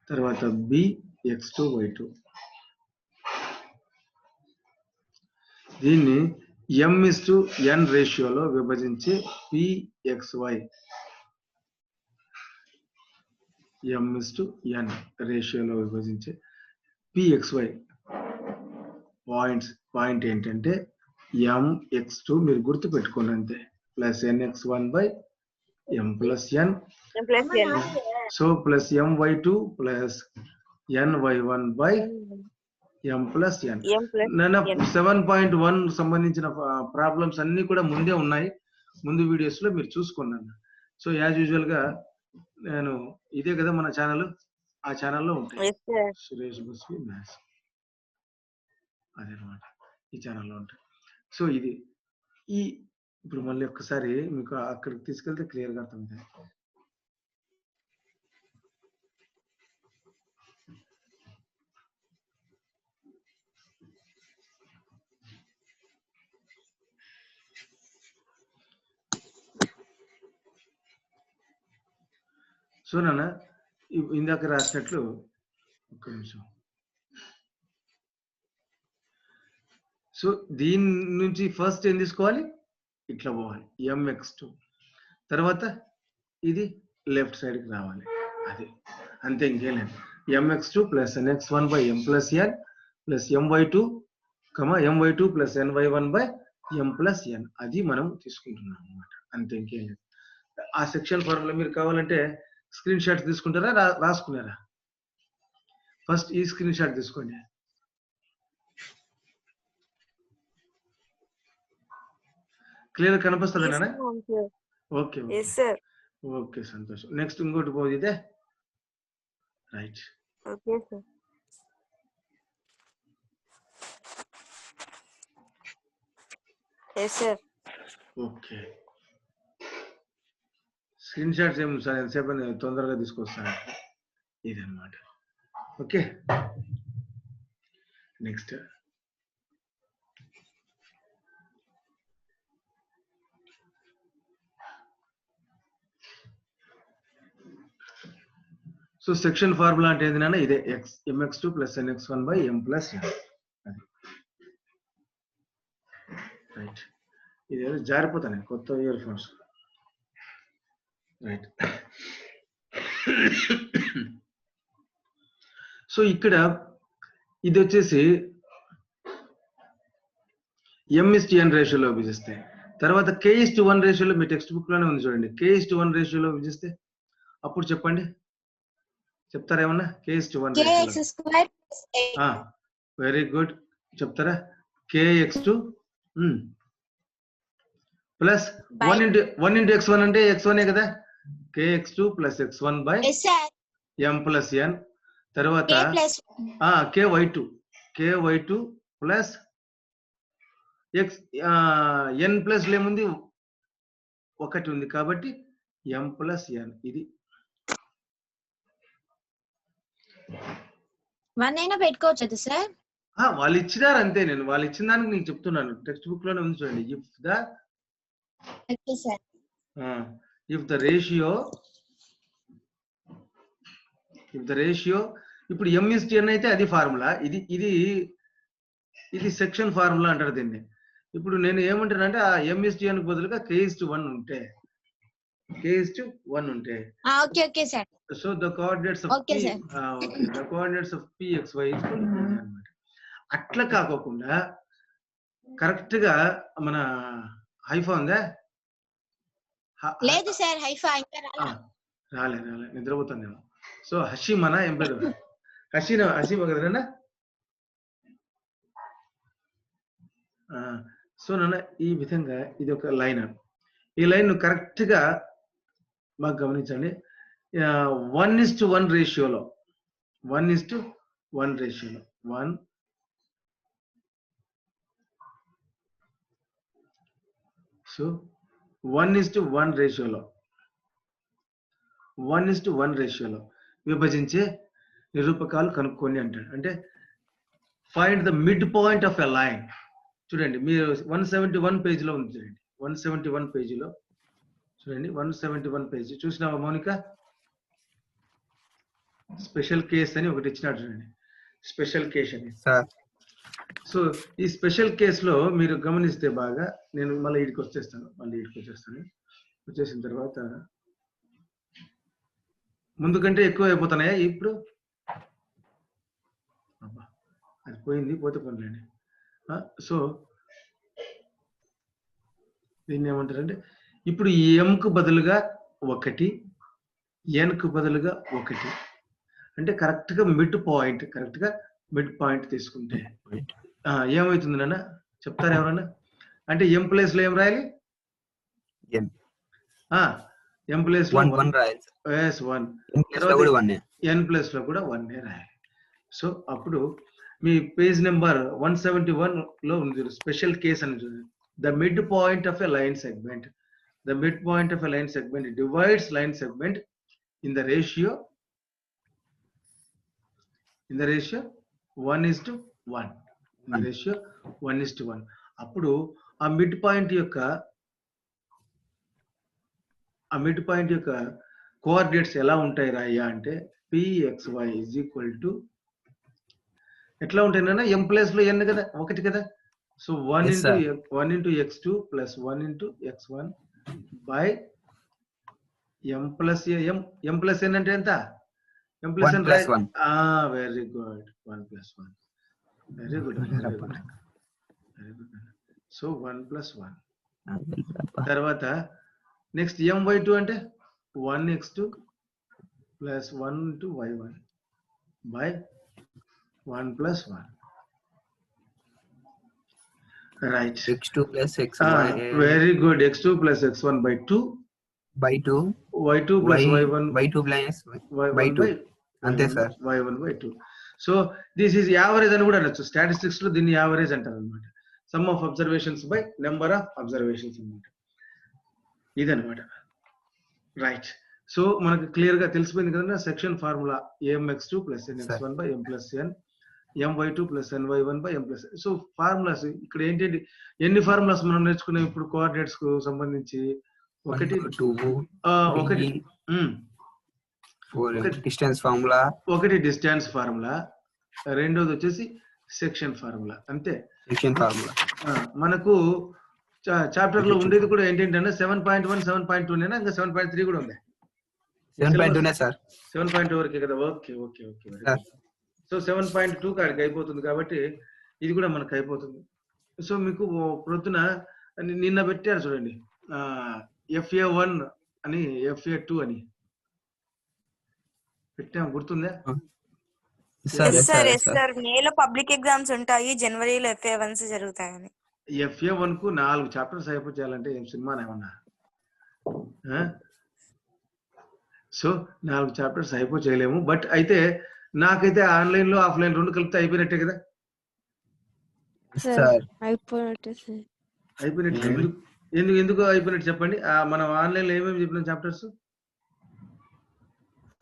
[SPEAKER 1] తర్వాత bx2y2. దీన్ని m:n రేషియోలో విభజించి pxy m:n రేషియోలో విభజించే pxy పాయింట్ ఏంటంటే mx2 మీరు గుర్తు పెట్టుకోండి అంతే, plus nx1 by m plus n. So plus my2 plus ny1 by m plus n. 7.1 సంబంధించిన ప్రాబ్లమ్స్ అన్ని కూడా ముందే ఉన్నాయి, ముందు వీడియోస్ లో మీరు చూసుకున్నాను. సో యాజ్ యూజువల్ గా నేను ఇదే కదా మన ఛానల్, ఆ ఛానల్లో ఉంటాయి సురేష్ బస్వి మ్యాథ్స్, అదనమాట ఈ ఛానల్లో ఉంటాయి. సో ఇది ఇప్పుడు మళ్ళీ ఒక్కసారి మీకు అక్కడికి తీసుకెళ్తే క్లియర్ గా అర్థమవుతుంది. సో నాన్న ఇందాక రాసినట్లు ఒక్క నిమిషం. సో దీని నుంచి ఫస్ట్ ఏం తీసుకోవాలి, ఇట్లా పోవాలి mx2, తర్వాత ఇది లెఫ్ట్ సైడ్ కి రావాలి, అదే అంతే, ఇంకేం లేదు. mx2 plus nx1 by m plus n plus my2 plus ny1 by m plus n, అది మనం తీసుకుంటున్నాం అన్నమాట, అంతే, ఇంకేం లేదు. ఆ సెక్షన్ ఫార్ములా మీరు కావాలంటే స్క్రీన్ షాట్ తీసుకుంటారా, రాసుకున్నారా? ఫస్ట్ ఈ స్క్రీన్ షాట్ తీసుకోండి. క్లియర్ కనిపిస్తుంది నాన్న? ఓకే సంతోషం. నెక్స్ట్ ఇంకోటి పోతే రైట్. ఓకే స్క్రీన్ షాట్స్ ఏమి సార్ ఎంతసేపు తొందరగా తీసుకొస్తాను, ఇదన్నమాట. Okay next so section formula అంటే ఏంటి నాన్న? ఇదే mx2 plus nx1 by m plus n. Right, ఇదేదో జారిపోతాను కొత్త ఇయర్ ఫోన్స్. రైట్. సో ఇక్కడ ఇది వచ్చేసి m:n రేషియోలో విభజిస్తే, తర్వాత k:1 రేషియోలో మీ టెక్స్ట్ బుక్ లోనే ఉంది చూడండి, k:1 రేషియోలో విభజిస్తే అప్పుడు చెప్పండి, చెప్తారా ఏమన్నా? k:1 వెరీ గుడ్, చెప్తారా? kx2 plus
[SPEAKER 4] By-
[SPEAKER 1] 1 into x1 అంటే x1 కదా, kx2 plus x1 by
[SPEAKER 4] yes sir,
[SPEAKER 1] m plus n. తర్వాత
[SPEAKER 4] k plus
[SPEAKER 1] ky2 plus x n plus ఏముంది, 1 ఉంది కాబట్టి m plus n. ఇది
[SPEAKER 4] 1 అయినా పెట్టుకోవచ్చు సార్.
[SPEAKER 1] వాళ్ళు ఇచ్చినారు అంతే, నేను వాళ్ళు ఇచ్చిన దానికి నేను చెప్తున్నాను. టెక్స్ట్ బుక్ లోనే ఉంది చూడండి.
[SPEAKER 4] Okay sir.
[SPEAKER 1] if the ratio ఇప్పుడు m/n అయితే అది ఫార్ములా, ఇది సెక్షన్ ఫార్ములా అంటారు దీన్ని. ఇప్పుడు నేను ఏమంటానంటే ఆ m/n కు బదులుగా k/1 ఉంటే
[SPEAKER 4] okay okay sir.
[SPEAKER 1] So the coordinates of
[SPEAKER 4] Okay,
[SPEAKER 1] p
[SPEAKER 4] sir.
[SPEAKER 1] the coordinates of pxy is equal to అన్నమాట. అట్లా కాకోకుండా కరెక్ట్ గా మన హైఫా ఉందా?
[SPEAKER 4] లేదు సార్, హైఫా ఇంకా
[SPEAKER 1] రాలే నిద్రపోతాను నేను. సో హషీమనా ఏం పేరు, హషీమ కదనా? సో నాన్న ఈ విధంగా ఇది ఒక లైన్. ఈ లైన్ కరెక్ట్ గా మాకు గమనించండి. 1:1 రేషియోలో 1 సో 1:1 రేషియోలో విభజించే నిరూపకాలు కనుక్కోండి అంటాడు. అంటే find the mid point of a line. చూడండి మీరు 171 పేజీలో ఉంది చూడండి. 171 పేజీలో చూడండి. 171 పేజీ చూసినావా మౌనిక? స్పెషల్ కేస్ అని ఒకటి ఇచ్చినాడు చూడండి, స్పెషల్ కేస్ అని. సో ఈ స్పెషల్ కేసులో మీరు గమనిస్తే బాగా, నేను మళ్ళీ ఇక్కడికి వచ్చేస్తాను. వచ్చేసిన తర్వాత ముందు కంటే ఎక్కువ అయిపోతున్నాయా ఇప్పుడు? అది పోతే పనులేండి. సో దీన్ని ఏమంటారంటే, ఇప్పుడు m కు బదులుగా 1, n కు బదులుగా 1 అంటే కరెక్ట్ గా మిడ్ పాయింట్ తీసుకుంటే ఏమవుతుంది నాన్న చెప్తారు ఎవరన్నా? అంటే m ప్లేస్ లో ఏం రాయాలి? m ప్లేస్ లో 1 రాయాలి. n ప్లేస్ లో కూడా 1 రాయాలి. సో అప్పుడు మీ పేజ్ నెంబర్ 171 లో ఉంది స్పెషల్ కేస్ అని చూడండి. The mid point of a line segment divides line segment in the ratio 1:1. అప్పుడు ఆ మిడ్ పాయింట్ యొక్క కోఆర్డినేట్స్ ఎలా ఉంటాయి రాయ్యా అంటే pxy is equal to ఎట్లా ఉంటాయినా m ప్లేస్ లో n కదా, 1 కదా. So 1 into x2 plus 1 into x1 by m plus n అంటే ఎంత? m plus n right? Very good. 1 plus 1. Very good. So 1 plus 1. తర్వాత నెక్స్ట్ my2 అంటే 1x2 plus 1 into y1 by 1 plus 1. Right.
[SPEAKER 5] x2 plus x1.
[SPEAKER 1] Very good. x2 plus x1 by 2. y2 plus y1
[SPEAKER 5] by 2. అంతే sir.
[SPEAKER 1] y1 by 2. So this is average అని కూడా అనొచ్చు. Statistics లో దీన్ని average అంటారు అనమాట. Some of observations by number of observations అనమాట. ఇదనమాట. రైట్. సో మనకు క్లియర్ గా తెలిసిపోయింది కదా section formula amx2 plus nx1 by m plus n, my2 plus ny1 by m plus n. So formulas ఇక్కడ ఏంటంటే ఎన్ని ఫార్ములాస్ మనం నేర్చుకున్నాం ఇప్పుడు కోఆర్డినేట్స్ కు సంబంధించి? ఒకటి
[SPEAKER 5] డిస్టెన్స్ ఫార్ములా, రెండోది వచ్చేసి సెక్షన్ ఫార్ములా. అంతే. మనకు చాప్టర్ లో ఉండేది కూడా ఏంటంటే 7.1 7.2 నేనా ఇంకా 7.3 కూడా ఉంది? 7.2 వరకే కదా. ఓకే. సో 7.2 కాడికి అయిపోతుంది కాబట్టి ఇది కూడా మనకు అయిపోతుంది. సో మీకు ప్రొద్దున నిన్న పెట్టారు చూడండి, FA1 అని FA2 అని పెట్టాము, గుర్తుందా?
[SPEAKER 6] సార్ మేలో పబ్లిక్ ఎగ్జామ్స్ ఉంటాయి, జనవరిలో FA1s జరుగుతాయని.
[SPEAKER 5] FA1 కు 4 చాప్టర్స్ అయిపోయాలంటే ఏం సినిమా ఏమన్నా? So 4 chapters అయిపోయలేము. బట్ అయితే నాకైతే ఆన్లైన్ లో ఆఫ్లైన్ రెండు కలిపితే అయిపోయినట్టే కదా?
[SPEAKER 3] అయిపోయినట్టే సార్.
[SPEAKER 5] అయిపోయినట్టు ఎందుకు అయిపోయినట్టు చెప్పండి. మనం ఆన్లైన్ లో ఏమేమి చెప్పినాం chapters?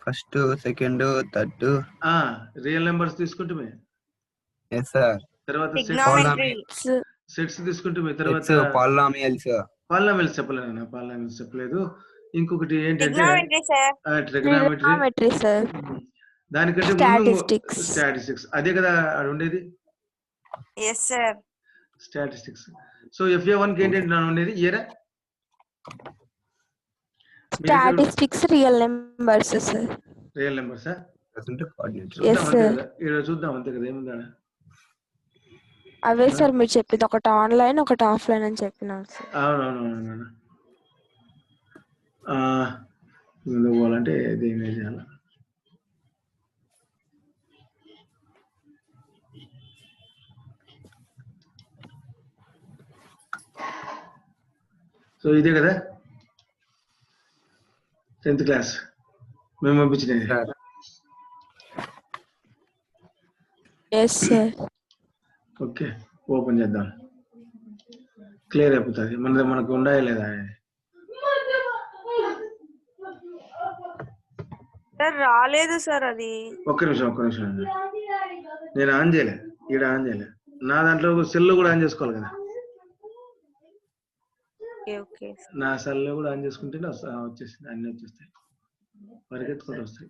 [SPEAKER 7] First, second, third.
[SPEAKER 5] Real numbers తీసుకుంటే తర్వాత సెట్స్ తీసుకుంటే తర్వాత పాలినామియల్స్ చెప్పలేదు. ఇంకొకటి ఏంటంటే ట్రిగ్నామెట్రీ, దానికంటే ముందు స్టాటిస్టిక్స్. అదే కదా అది ఉండేది, స్టాటిస్టిక్స్. సో FA1 కి ఏంటంటే నేను ఉండేది ఇయరా
[SPEAKER 3] స్టాటిస్టిక్స్, రియల్ నెంబర్స్ సార్.
[SPEAKER 5] రియల్ నెంబర్సా? చూద్దాం అంతే కదా, ఏముందా?
[SPEAKER 3] అవే సార్ మీరు చెప్పింది, ఒకటి ఆన్లైన్ ఒకటి ఆఫ్లైన్ అని చెప్పినారు సార్.
[SPEAKER 5] అవునవునవును. ముందుకు పోవాలంటే దేని చేయాలి? సో ఇదే కదా 10th క్లాస్ మేము పంపించినది. ఓకే, ఓపెన్ చేద్దాం, క్లియర్ అయిపోతుంది. మనకు ఉండాలి లేదా?
[SPEAKER 6] రాలేదు సార్ అది.
[SPEAKER 5] ఒక్క నిమిషం నేను ఆన్ చేయలే, ఈడ ఆన్ చేయలే. నా దాంట్లో సెల్ కూడా ఆన్ చేసుకోవాలి కదా. నా సెల్ కూడా ఆన్ చేసుకుంటే వచ్చేసింది, అన్ని వచ్చేస్తాయి, పరిగెత్తుకుంటూ వస్తాయి.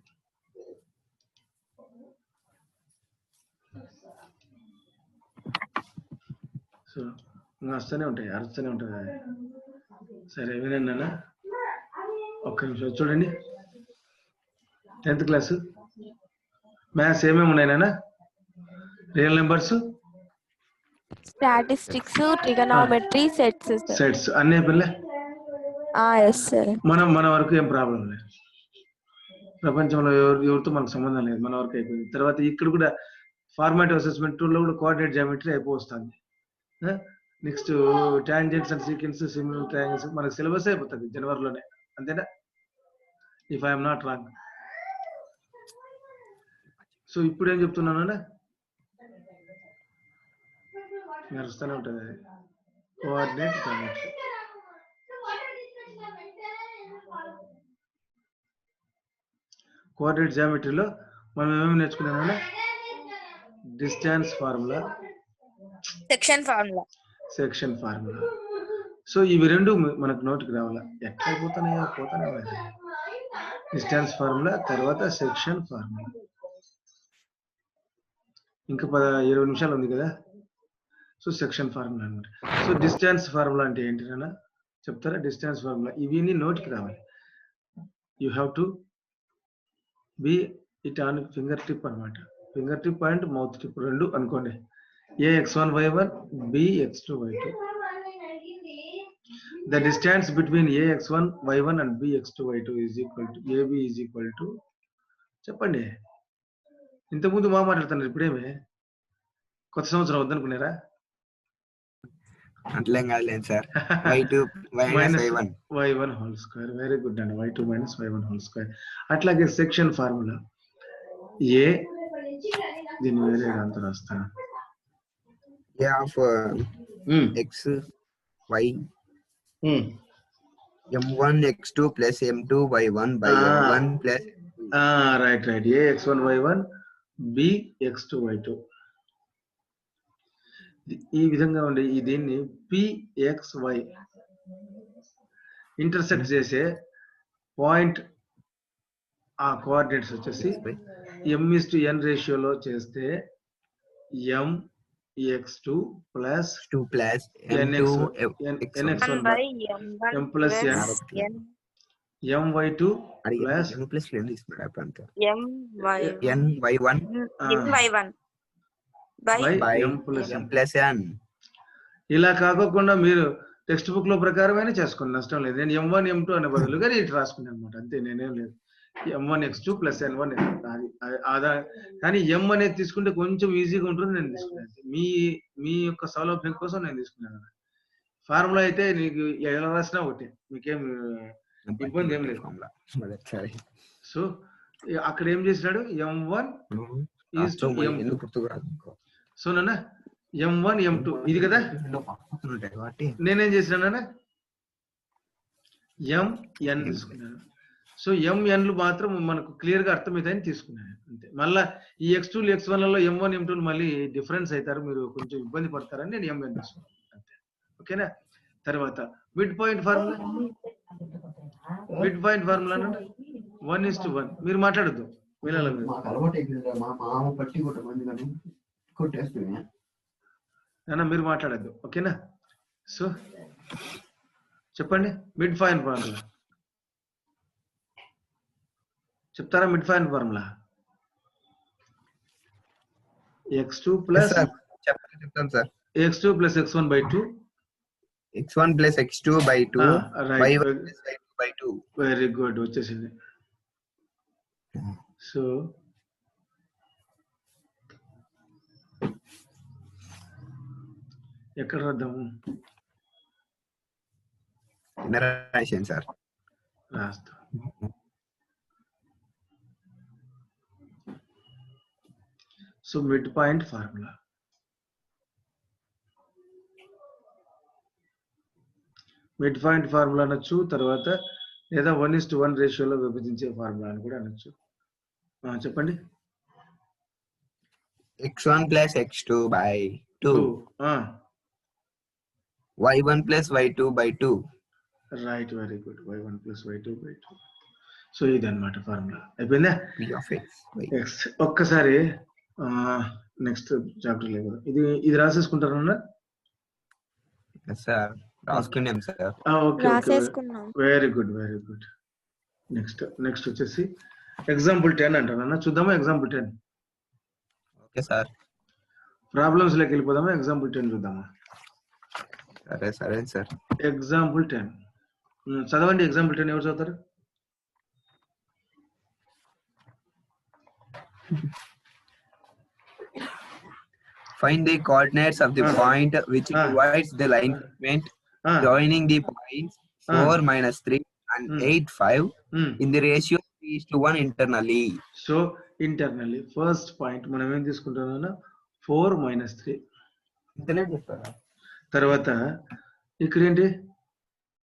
[SPEAKER 5] సో వస్తూనే ఉంటాయి, అరుస్తూనే ఉంటుంది అది. సరే వినండి, ఒక్క నిమిషం చూడండి. 10th క్లాస్ మ్యాథ్స్ ఏమేమి ఉన్నాయి నాన్న? Real numbers,
[SPEAKER 3] statistics, trigonometry, sets
[SPEAKER 5] అన్నీ అయిపోయిలే. మన వరకు ఏం ప్రాబ్లం లేదు. ప్రపంచంలో ఎవరితో మనకు సంబంధం లేదు, మన వరకు అయిపోయింది. తర్వాత ఇక్కడ కూడా ఫార్మాటివ్ అసెస్మెంట్ టూల్లో కూడా కోఆర్డినేట్ జామెట్రీ అయిపోతుంది. Next tangents and sequence, similar triangles మనకు సిలబస్ అయిపోతుంది జనవరిలోనే, అంతేనా? If I'm not wrong. So ఇప్పుడు ఏం చెప్తున్నాను, నడుస్తూనే ఉంటుంది అది, కోఆర్డినేట్ జామెట్రీ. కోఆర్డినేట్ జామెట్రీలో మనం ఏమేమి నేర్చుకున్నామన్నా? Distance formula, section formula. So ఇవి రెండు మనకు నోటికి రావాలా. ఎట్లా పోతానే డిస్టెన్స్ ఫార్ములా, తర్వాత సెక్షన్ ఫార్ములా. ఇంకా 20 నిమిషాలు ఉంది కదా. సో సెక్షన్ ఫార్ములా అనమాట. సో డిస్టెన్స్ ఫార్ములా అంటే ఏంటి నాన్న చెప్తారా? డిస్టెన్స్ ఫార్ములా ఇవన్నీ నోటికి రావాలి. You have to be it on finger tip అనమాట. Finger tip and mouth tip రెండు అనుకోండి. AX1 Y1, BX2 Y2. The distance between AX1 Y1 and BX2 Y2 is equal to AB is equal to చెప్పండి. ఇంతకుముందు మాట్లాడుతున్నారు, ఇప్పుడేమే కొత్త సంవత్సరం వద్దనుకున్నారా?
[SPEAKER 7] అట్లేం కాదులేదు sir. Y2
[SPEAKER 5] Y1 whole square. Very good అండి. Y2 minus Y1 whole square. అట్లాగే సెక్షన్ ఫార్ములా ఏ, దీన్ని వేరే అంత రాస్తాను.
[SPEAKER 7] A of X Y M1 X2 plus M2 Y1 by M1 plus
[SPEAKER 5] right AX1 Y1 BX2 Y2. ఈ విధంగా ఉండే దీన్ని PXY ఇంటర్సెక్ట్ చేసే పాయింట్, ఆ కోఆర్డినేట్స్ వచ్చేసి M:n రేషియోలో చేస్తే MX2 plus
[SPEAKER 7] 2 plus
[SPEAKER 5] NX1 M plus N MY2 plus
[SPEAKER 7] M plus N MY1 by M plus N.
[SPEAKER 5] ఇలా కాకుండా మీరు టెక్స్ట్ బుక్ లో ప్రకారమైన చేసుకోండి, నష్టం లేదు. నేను M1 M2 అనే బదులుగా ఇటు రాసుకున్నాను అనమాట, అంతే. నేనేం లేదు m1 x2 ప్లస్ n1 అదా. కానీ m అనేది తీసుకుంటే కొంచెం ఈజీగా ఉంటుంది, నేను తీసుకున్నాను. మీ యొక్క సౌలభ్యం కోసం నేను తీసుకున్నాను. ఫార్ములా అయితే నీకు ఎలా రాసినా ఒకటి, మీకేం ఇబ్బంది ఏం లేదు. సో అక్కడ ఏం చేసినాడు, m1 is to m2. So నాన్న m1 m2 ఇది కదా, నేనేం చేసినాను mn తీసుకున్నాను. సో mnలు మాత్రం మనకు క్లియర్ గా అర్థమవుతాయని తీసుకున్నాను అంతే. మళ్ళా ఈ x2 x1 లలో m1 m2 మళ్ళీ డిఫరెన్స్ అవుతారు, మీరు కొంచెం ఇబ్బంది పడతారని నేను mn తీసుకున్నాను అంతే. ఓకేనా. తర్వాత mid point formula, mid point formula 1:1. మీరు మాట్లాడద్దు, మీరు మాట్లాడద్దు. ఓకేనా. సో చెప్పండి మిడ్ పాయింట్ ఫార్ములా చెప్తారా? Mid point formula x2 plus
[SPEAKER 7] చెప్తాను sir.
[SPEAKER 5] x2 plus x1/2
[SPEAKER 7] x1 plus x2/2 y1 plus y2/2.
[SPEAKER 5] Very good, వచ్చేసింది. సో ఎక్కడ రాద్దాము,
[SPEAKER 7] రాశాను సార్.
[SPEAKER 5] రాస్తా. సో మిడ్ పాయింట్ ఫార్ములా అనొచ్చు, తర్వాత లేదా 1:1 రేషియోలో విభజించే ఫార్ములా అని కూడా అనొచ్చు. చెప్పండి.
[SPEAKER 7] x1 plus x2/2 y1 plus y2/2.
[SPEAKER 5] Right, very good. y1 plus y2/2. So ఇది అన్నమాట ఫార్ములా. అయిపోయిందా? ఒక్కసారి నెక్స్ట్ చాప్టర్ లేదు, ఇది రాసేసుకుంటారన్నా
[SPEAKER 7] సార్? రాసుకున్నాం సార్.
[SPEAKER 3] రాసేసుకున్నాం.
[SPEAKER 5] Very good, very good. Next వచ్చేసి ఎగ్జాంపుల్ 10 అంటారన్నా. చూద్దామా ఎగ్జాంపుల్ 10?
[SPEAKER 7] Okay sir.
[SPEAKER 5] ప్రాబ్లమ్స్ లోకి వెళ్ళిపోదామా? ఎగ్జాంపుల్ 10 చూద్దామా?
[SPEAKER 7] సరే సార్.
[SPEAKER 5] ఎగ్జాంపుల్ 10 చదవండి. ఎగ్జాంపుల్ 10 ఎవరు చదువుతారు?
[SPEAKER 7] Find the coordinates of the point which divides the line segment joining the points 4, -3 and 8, 5 in the ratio 3:1 internally.
[SPEAKER 5] So internally first point మనం ఏం తీసుకుంటామన్నా 4 - 3. తర్వాత ఇక్కడ ఏంటి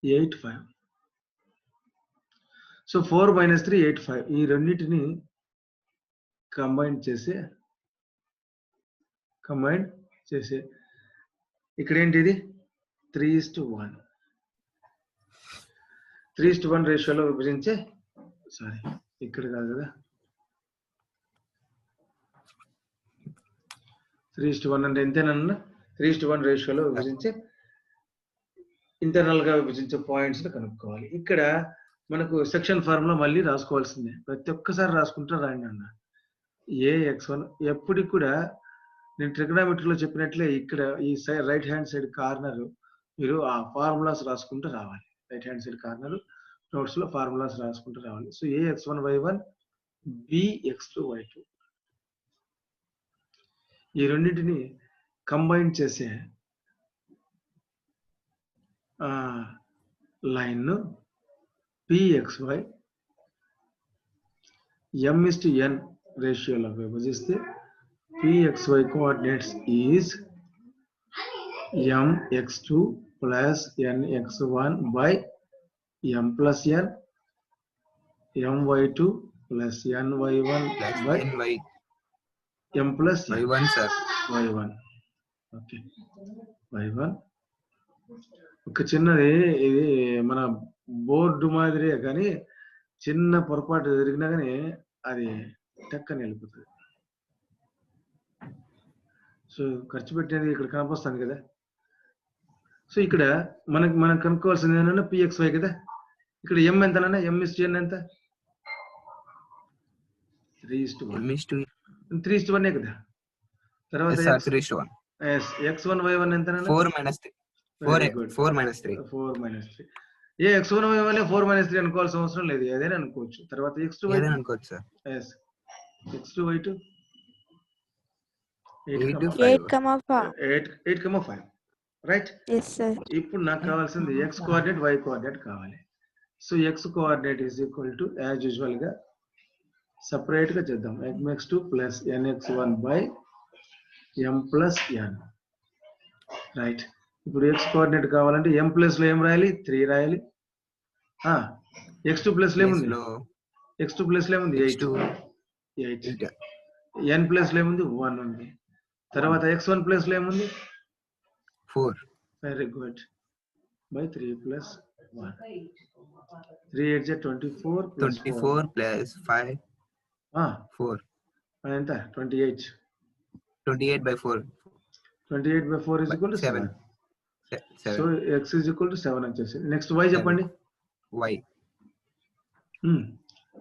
[SPEAKER 5] 8, 5. సో 4 - 3 8, 5 ఈ రెండింటిని కంబైన్ చేసి ఇక్కడ ఏంటిది 3:1 రేషియోలో విభజించే, సారీ ఇక్కడ కాదు కదా, 3:1 అంటే ఎంతేనన్నా 3:1 రేషియోలో విభజించే ఇంటర్నల్ గా విభజించే పాయింట్స్ కనుక్కోవాలి. ఇక్కడ మనకు సెక్షన్ ఫార్ములా మళ్ళీ రాసుకోవాల్సిందే, ప్రతి ఒక్కసారి రాసుకుంటూ రాయండి అన్న. Ax1 ఎప్పటికి కూడా నేను ట్రిగనామెట్రీలో చెప్పినట్లే ఇక్కడ ఈ రైట్ హ్యాండ్ సైడ్ కార్నర్ మీరు ఆ ఫార్ములాస్ రాసుకుంటూ రావాలి. Right hand side corner notes లో ఫార్ములాస్ రాసుకుంటూ రావాలి. So Ax1 y1 Bx2 y2 ఈ రెండింటిని కంబైన్ చేసే లైన్ Pxy m:n రేషియోలో విభజిస్తే Pxy coordinates is mx2 plus nx1 by m plus n, my2 plus ny1 by m plus
[SPEAKER 7] y1 sir.
[SPEAKER 5] y1. Okay, y1 ఒక చిన్నది, ఇది మన బోర్డు మాదిరే కానీ చిన్న పొరపాటు జరిగినా కానీ అది టక్కని వెళ్ళిపోతుంది. సో ఖర్చు పెట్టేది ఇక్కడ కనిపిస్తుంది కదా. సో ఇక్కడ మనం కనుక్కోవాల్సింది ఏంటంటే Pxy కదా. ఇక్కడ m ఎంతనన్నా m:n ఎంత 3:1 కదా. తర్వాత x1 y1 ఎంతనన్నా
[SPEAKER 7] 4 - 3. 4 - 3.
[SPEAKER 5] ఏ x1 y1 4 - 3 అనుకోవాల్సిన అవసరం లేదు, ఏదైనా అనుకోవచ్చు. తర్వాత x2
[SPEAKER 7] ఏదైనా అనుకోవచ్చు sir.
[SPEAKER 5] yes x2 y2
[SPEAKER 7] 8 to
[SPEAKER 5] 8,5 right.
[SPEAKER 3] Yes sir.
[SPEAKER 5] ఇప్పుడు నాకు కావాల్సింది x కోఆర్డినేట్ y కోఆర్డినేట్ కావాలి. So x coordinate is equal to as usual గా సపరేట్ గా చేద్దాం. mx2 plus nx1 by m plus n right. ఇప్పుడు x కోఆర్డినేట్ కావాలంటే m plus లో ఏం రాయాలి? 3 రాయాలి. x2 ప్లస్ లో ఏముంది? x2 ప్లస్ లో ఏముంది? 8. n ప్లస్ లో ఏముంది? 1 ఉంది. తర్వాత x1 ప్లస్ లో ఏముంది?
[SPEAKER 7] 4.
[SPEAKER 5] Very good. By 3 plus 1. 3 8 24 plus
[SPEAKER 7] 24 plus 5 4.
[SPEAKER 5] ఎంత? 28.
[SPEAKER 7] 28 by 4.
[SPEAKER 5] 28 by 4 is equal to 7.
[SPEAKER 7] 7.
[SPEAKER 5] So x is equal to 7 వచ్చేసి. నెక్స్ట్ y చెప్పండి.
[SPEAKER 7] y.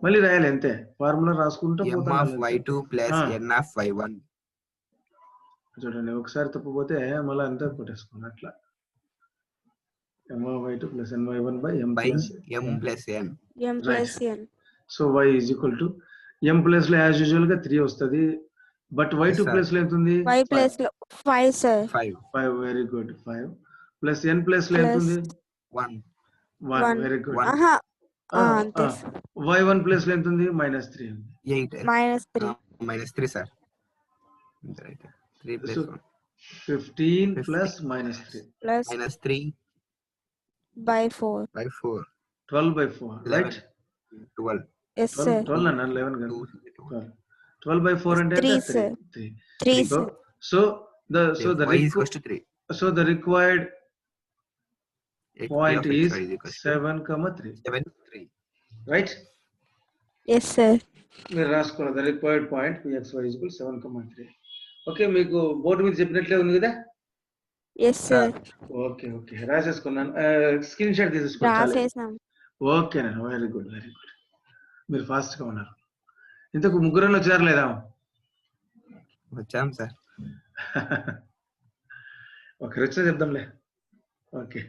[SPEAKER 5] మళ్ళీ రాయాలి అంతే, ఫార్ములా రాసుకుంటూ
[SPEAKER 7] m of y2 plus n of y1.
[SPEAKER 5] చూడండి, ఒకసారి తప్పిపోతే మళ్ళీ అంతా కొట్టేసుకోండి అట్లా. m of y2 plus n y1 by m
[SPEAKER 7] by
[SPEAKER 5] plus
[SPEAKER 7] m plus n.
[SPEAKER 3] m plus n.
[SPEAKER 5] So y is equal to m plus లో as usual గా 3 వస్తుంది. But y2 plus లో ఎంత ఉంది?
[SPEAKER 3] y plus లో 5 sir.
[SPEAKER 5] 5. Very good. 5 plus n plus లో ఎంత ఉంది? 1. Very good.
[SPEAKER 3] అంతే సార్.
[SPEAKER 5] y1 ప్లస్ లో ఎంత ఉంది? -3 ఉంది.
[SPEAKER 7] 8. -3 sir. Right. 3 plus 1.
[SPEAKER 5] 15 plus -3
[SPEAKER 3] plus
[SPEAKER 7] -3
[SPEAKER 3] by 4.
[SPEAKER 5] 12 by 4 right.
[SPEAKER 7] 12.
[SPEAKER 3] Yes sir.
[SPEAKER 5] 12 అన్న 11 కాదు. 12 by 4 అంటే
[SPEAKER 3] 3 sir. 3 sir.
[SPEAKER 5] So the
[SPEAKER 7] y is equal to 3.
[SPEAKER 5] So the required point
[SPEAKER 7] of
[SPEAKER 5] is
[SPEAKER 7] x y equal to
[SPEAKER 5] 7,3
[SPEAKER 7] 7 3.
[SPEAKER 5] right.
[SPEAKER 3] Yes sir.
[SPEAKER 5] మీరు రాసుకోవాలి the required point pxy is equal to 7,3. Okay, మీకు board మీద చెప్పినట్లే ఉంది కదా?
[SPEAKER 3] Yes sir.
[SPEAKER 5] Okay రాసేసుకున్నాను. Screen shot తీసేసుకోండి.
[SPEAKER 3] రాసేసాం.
[SPEAKER 5] ఓకేనా, వెరీ గుడ్. మీరు ఫాస్ట్ గా ఉన్నారు. ఇంతకు ముగ్గురు వచ్చారు లేదా?
[SPEAKER 7] వచ్చాం సార్.
[SPEAKER 5] ఓకే, వచ్చినా చెప్దాంలే. ఓకే,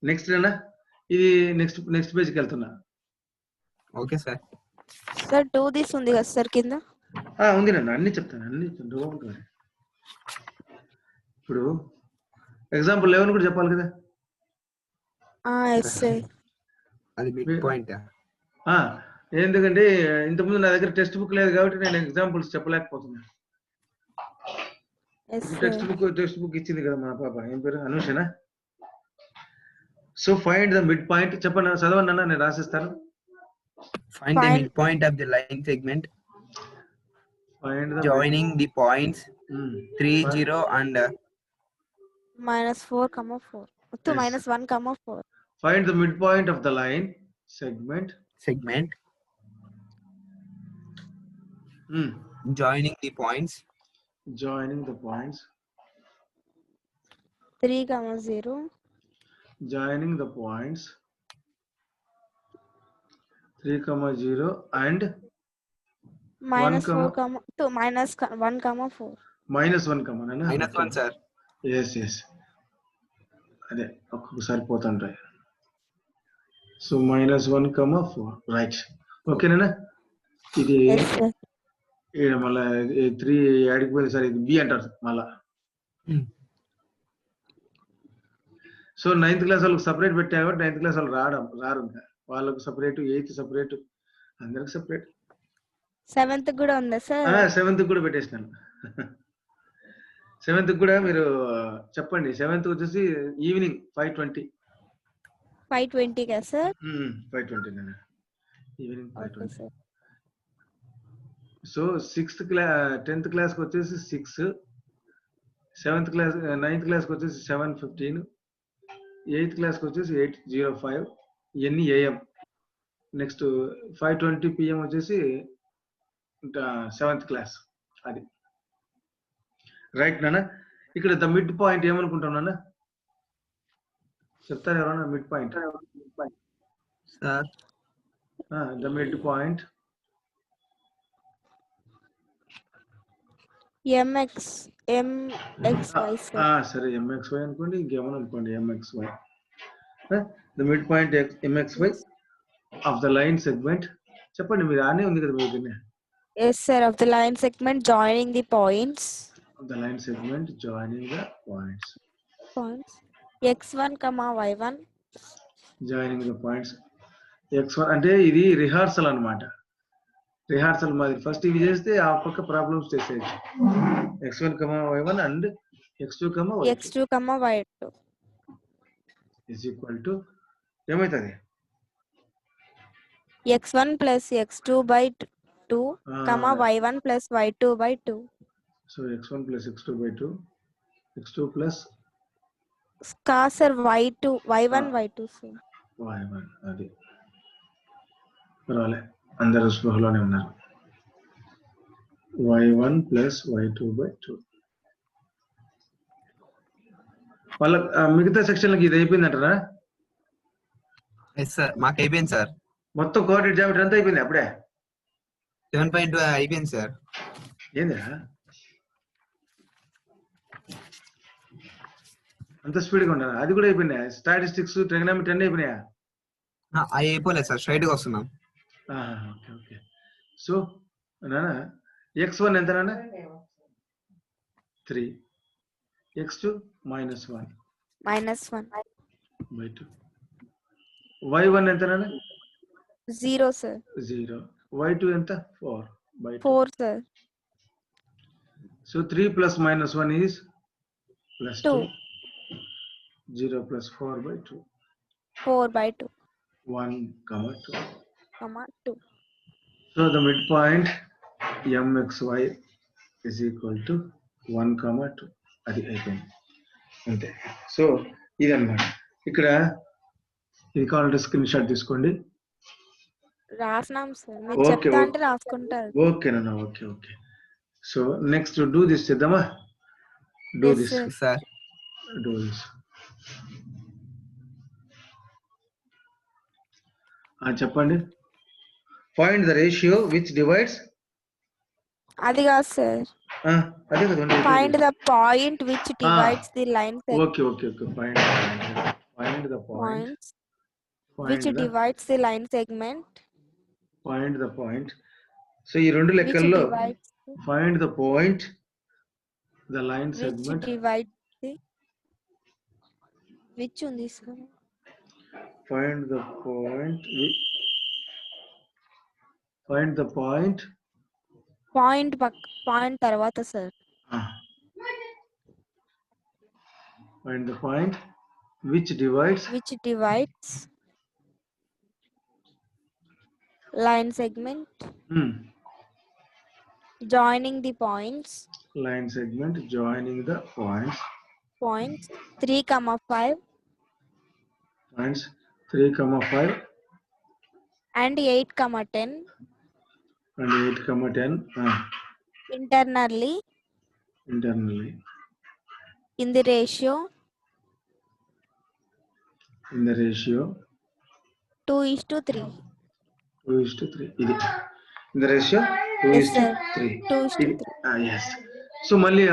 [SPEAKER 5] నెక్స్ట్ అన్నా, ఇది నెక్స్ట్ పేజ్కి వెళ్తున్నా.
[SPEAKER 7] Okay sir.
[SPEAKER 3] సార్ 2 దిస్ ఉంది కదా సార్ కింద?
[SPEAKER 5] ఉంది నన్ను, అన్ని చెప్తాను. ఇప్పుడు ఎగ్జాంపుల్ 11 కూడా చెప్పాలి కదా?
[SPEAKER 3] Yes sir.
[SPEAKER 7] అది మిడ్ పాయింట్.
[SPEAKER 5] ఎందుకంటే ఇంతకుముందు నా దగ్గర టెక్స్ట్ బుక్ లేదు కాబట్టి నేను ఎగ్జాంపుల్స్ చెప్పలేకపోతున్నాను. టెక్స్ట్ బుక్ ఇచ్చింది కదా మా పాప, ఏం పేరు? అనుషనా. So find the mid point చెప్పండి, చదవండి అన్న, నేను రాసిస్తాను.
[SPEAKER 7] Find the midpoint of the line segment joining the points 3, 0 and
[SPEAKER 3] -4, -4 to -1, -4.
[SPEAKER 5] Find the midpoint of the line segment
[SPEAKER 7] joining the points
[SPEAKER 3] 3, 0.
[SPEAKER 5] Joining the points 3, 0 and
[SPEAKER 3] -4, to -1, -4.
[SPEAKER 5] -1
[SPEAKER 7] sir.
[SPEAKER 5] Yes అదే ఒక్కొక్కసారి పోతుంటాయి. So -1, 4 right. ఓకేనా? ఇది మళ్ళా 3 ఆడిపోయింది sir, ఇది B అంటారు మళ్ళా. So 9th class వాళ్ళకి సపరేట్ పెట్టారు కాబట్టి 9th క్లాస్ వాళ్ళు రారు ఇంకా. వాళ్ళకు సపరేట్, 8th సపరేట్, అందరికి సపరేట్.
[SPEAKER 3] 7th కూడా ఉందా సార్?
[SPEAKER 5] 7th కూడా పెట్టేసినాను. 7th కూడా మీరు చెప్పండి. 7th వచ్చేసి ఈవినింగ్ 5:20.
[SPEAKER 3] 5:20 కదా సార్?
[SPEAKER 5] 5:20 నేను ఈవినింగ్ 5:20.
[SPEAKER 3] సార్.
[SPEAKER 5] సో 10th క్లాస్కి వచ్చేసి 6, 7th క్లాస్ 9th క్లాస్కి వచ్చేసి 7:15, 8th క్లాస్కి వచ్చేసి 8:05 ఇవన్నీ AM. నెక్స్ట్ 5:20 PM వచ్చేసి 7th క్లాస్. అది రైట్ నాన్న. ఇక్కడ ద మిడ్ పాయింట్ ఏమనుకుంటాం నాన్న? చెప్తారు ఎవరన్నా mid point?
[SPEAKER 7] Sir
[SPEAKER 5] the mid point
[SPEAKER 3] MXY.
[SPEAKER 5] సరే MXY అనుకోండి, ఇంకేమని అనుకోండి MXY. The mid point mxy of the line segment. చెప్పండి, మీరు ఆనే ఉంది కదా మీరు దీన్ని.
[SPEAKER 3] Yes, sir. Of the line segment joining the points.
[SPEAKER 5] The line segment joining the points.
[SPEAKER 3] Points. X1, Y1.
[SPEAKER 5] Joining the points. x1 అంటే ఇది rehearsal అన్నమాట. రిహార్సల్ మాదిరి ఫస్ట్ ఇవి చేస్తే ఆ పక్క ప్రాబ్లమ్స్ చేసేది. x1, y1 and x2, y2
[SPEAKER 3] X2, Y2.
[SPEAKER 5] is equal to ఏమవుతుంది?
[SPEAKER 3] X1 plus X2 by 2, Y1 plus Y2 by 2.
[SPEAKER 5] So x1 plus x2 by 2, x2 plus
[SPEAKER 3] Sir, Y2, Y1, Y2, sir.
[SPEAKER 5] y1. అది పర్వాలే, అందరూ స్పృహలోనే ఉన్నారు. y1 plus y2 by 2. వాళ్ళ మిగతా సెక్షన్లకి ఇది అయిపోయిందంటారా?
[SPEAKER 7] Yes sir, మాకు అయిపోయింది సార్.
[SPEAKER 5] మొత్తం కోఆర్డినేట్ జామెట్రీ అంతా అయిపోయింది అప్పుడే.
[SPEAKER 7] 7.2 అయిపోయింది సార్.
[SPEAKER 5] ఏందా అంత స్పీడ్గా ఉన్నా? అది కూడా అయిపోయినాయా? స్టాటిస్టిక్స్, ట్రిగనామెట్రీ అన్నీ అయిపోయినాయా?
[SPEAKER 7] అవి అయిపోలేదు సార్, స్ట్రైట్ గా వస్తున్నాం.
[SPEAKER 5] Okay okay. సో నాన్న x1 ఎంత నాన్న? 3, x2 -1
[SPEAKER 3] -1.
[SPEAKER 5] by 2. y1 ఎంత నాన్న?
[SPEAKER 3] 0, sir.
[SPEAKER 5] 0. y2 ఎంత? 4 by 2.
[SPEAKER 3] 4, sir.
[SPEAKER 5] So 3 plus -1 is +2.
[SPEAKER 3] 2.
[SPEAKER 5] 0 plus 4 by 2.
[SPEAKER 3] 4 by 2,
[SPEAKER 5] 1, 2.
[SPEAKER 3] 2.
[SPEAKER 5] So the midpoint mxy is equal to 1, 2. అది అయిపోయింది అంతే. సో ఇది అన్నమాట. ఇక్కడ ఇది కావాలంటే స్క్రీన్ షాట్ తీసుకోండి.
[SPEAKER 3] రాసినాం సార్, మీరు
[SPEAKER 5] Okay,
[SPEAKER 3] చెప్తా
[SPEAKER 5] okay.
[SPEAKER 3] అంటే రాసుకుంటారు.
[SPEAKER 5] ఓకేనా? Okay okay. So next do this చేద్దామా? Do
[SPEAKER 3] Yes,
[SPEAKER 5] this
[SPEAKER 3] sir.
[SPEAKER 7] Sir
[SPEAKER 5] do this. చెప్పండి. Find the ratio which divides.
[SPEAKER 3] అది కాదు సార్,
[SPEAKER 5] అదే కదా.
[SPEAKER 3] Find the point which divides the line
[SPEAKER 5] okay okay okay. Find the point
[SPEAKER 3] which divides the line segment.
[SPEAKER 5] Find the point. So ఈ రెండు లెక్కల్లో find the point the line segment
[SPEAKER 3] which ఉంది sir.
[SPEAKER 5] Find the point. Find the point.
[SPEAKER 3] Point తర్వాత sir.
[SPEAKER 5] Find the point which divides
[SPEAKER 3] line segment joining the points.
[SPEAKER 5] Line segment joining the points.
[SPEAKER 3] 3, 5.
[SPEAKER 5] Points 3, 5
[SPEAKER 3] and 8, 10.
[SPEAKER 5] and 8, 10.
[SPEAKER 3] Internally in the ratio 2:3.
[SPEAKER 5] 2:3. ఇది in the ratio
[SPEAKER 3] Yes, sir.
[SPEAKER 5] 2:3.
[SPEAKER 3] 2:3.
[SPEAKER 5] Yes. So మళ్ళీ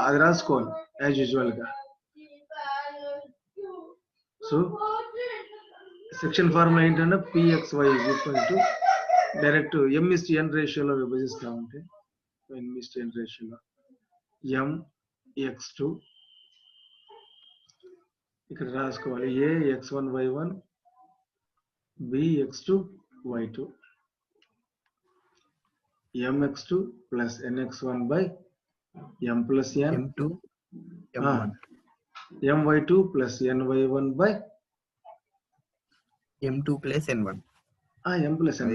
[SPEAKER 5] అది రాసుకోవాలి as usual గా. So section formula ఏంటంటే pxy is equal to direct m:n రేషియోలో విభజిస్తా ఉంటే m:n రేషియోలో mx2 ఇక్కడ రాసుకోవాలి. a x1 y1 b x2 y2 mx2 plus nx1 by m plus n
[SPEAKER 7] M2 M1
[SPEAKER 5] my2 plus ny1 by
[SPEAKER 7] M2 plus N1
[SPEAKER 5] m plus n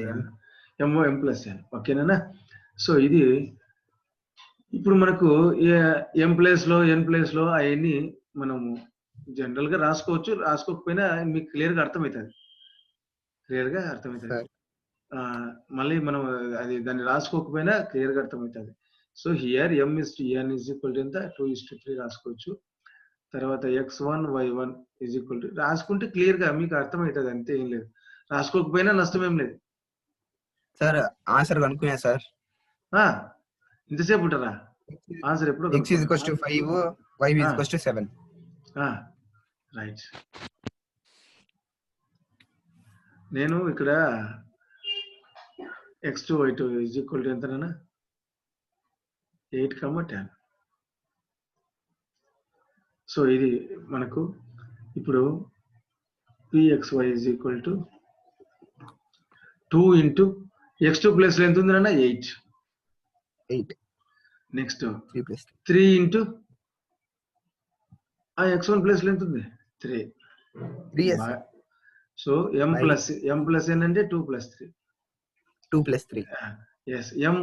[SPEAKER 5] m plus n. ఓకేనా? So ఇది ఇప్పుడు మనకు m place లో n place లో అవన్నీ మనము general గా రాసుకోవచ్చు, రాసుకోకపోయినా మీకు క్లియర్ గా అర్థమవుతుంది. మళ్ళీ మనం అది దాన్ని రాసుకోకపోయినా క్లియర్ గా అర్థమవుతుంది. So here m:n is equal to ఎంత? 2:3 రాసుకోవచ్చు. తర్వాత x1 y1 is equal to రాసుకుంటే క్లియర్ గా మీకు అర్థమవుతుంది, అంతే, ఏం లేదు. రాసుకోకపోయినా నష్టం ఏం లేదు.
[SPEAKER 7] సార్ ఆన్సర్ కనుక్కున్నా సార్.
[SPEAKER 5] ఇంతసేపు ఉంటారా? ఆన్సర్ ఎప్పుడు?
[SPEAKER 7] x is equals to 5, y is equals to 7.
[SPEAKER 5] Right. నేను ఇక్కడ x2 y2 is equal to ఎంతనా 8, 10. సో ఇది మనకు ఇప్పుడు pxy is equal to 2 into x2 plus ఎంత ఉంది అన్న 8. నెక్స్ట్ 3 ఇంటూ ఆ x1 ప్లస్ ఎంత ఉంది 3. సో m ప్లస్ n అంటే 2 plus 3.
[SPEAKER 7] 2 plus 3.
[SPEAKER 5] Yes, m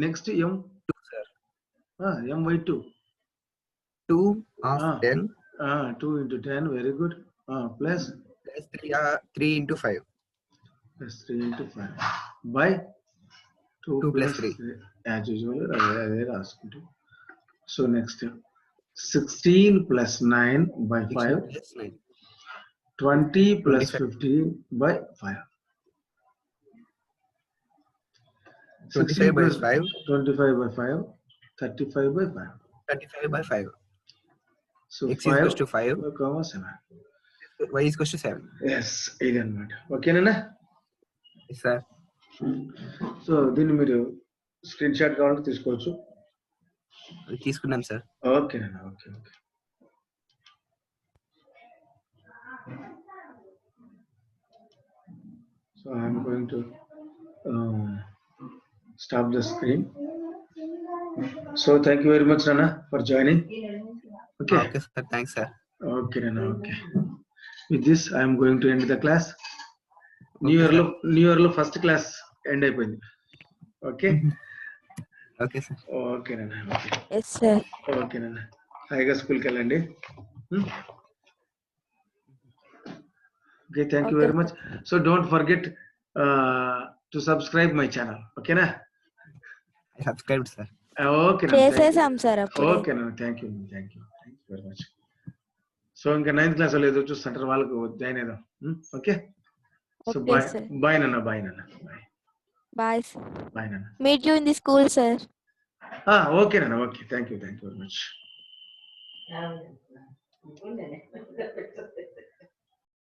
[SPEAKER 5] next m
[SPEAKER 7] 2 sir.
[SPEAKER 5] M by 2.
[SPEAKER 7] 2 of 10
[SPEAKER 5] 2 into 10, very good. Plus
[SPEAKER 7] 3 into 5.
[SPEAKER 5] Plus 3 into 5 by 2
[SPEAKER 7] plus 3.
[SPEAKER 5] As usual, so next 16 plus 9 by 5.
[SPEAKER 7] Plus 9.
[SPEAKER 5] 20 plus
[SPEAKER 7] 25.
[SPEAKER 5] 15 by 5.
[SPEAKER 7] 25 by 5.
[SPEAKER 5] 25 by 5. 35 by 5.
[SPEAKER 7] 35 by 5.
[SPEAKER 5] So
[SPEAKER 7] X is equals to 5.
[SPEAKER 5] 7.
[SPEAKER 7] Y is equals to 7.
[SPEAKER 5] Yes, ఇది అన్నమాట. ఓకేనా?
[SPEAKER 7] Yes, sir.
[SPEAKER 5] So దీన్ని మీరు screen shot కావాలంటే తీసుకోవచ్చు.
[SPEAKER 7] తీసుకున్నాం sir.
[SPEAKER 5] ఓకేనా? Okay. So I am going to stop the screen. So thank you very much, Rana, for joining. Okay.
[SPEAKER 7] Okay, sir. Thanks, sir.
[SPEAKER 5] Okay, Rana. Okay. With this, I am going to end the class. New year lo first class end అయిపోయింది. Okay.
[SPEAKER 7] Okay, sir.
[SPEAKER 5] Okay, Rana. Okay.
[SPEAKER 3] Yes, sir.
[SPEAKER 5] Okay, Rana. హాయిగా స్కూల్కి వెళ్ళండి. Okay, thank you very much. So don't forget to subscribe my channel. Okay, na?
[SPEAKER 7] I subscribed, sir.
[SPEAKER 5] Okay, na.
[SPEAKER 3] చేసేసాం sir అప్పుడు.
[SPEAKER 5] Okay, na. Thank you very much. So ఇంకా 9th class వాళ్ళు ఏదో చూస్తుంటారు, వాళ్ళకు join అయిదాం. Okay. So
[SPEAKER 3] Okay, sir.
[SPEAKER 5] bye Nana.
[SPEAKER 3] Bye, sir.
[SPEAKER 5] Bye Nana.
[SPEAKER 3] Meet you in the school, sir.
[SPEAKER 5] Okay Nana. Okay, thank you very much.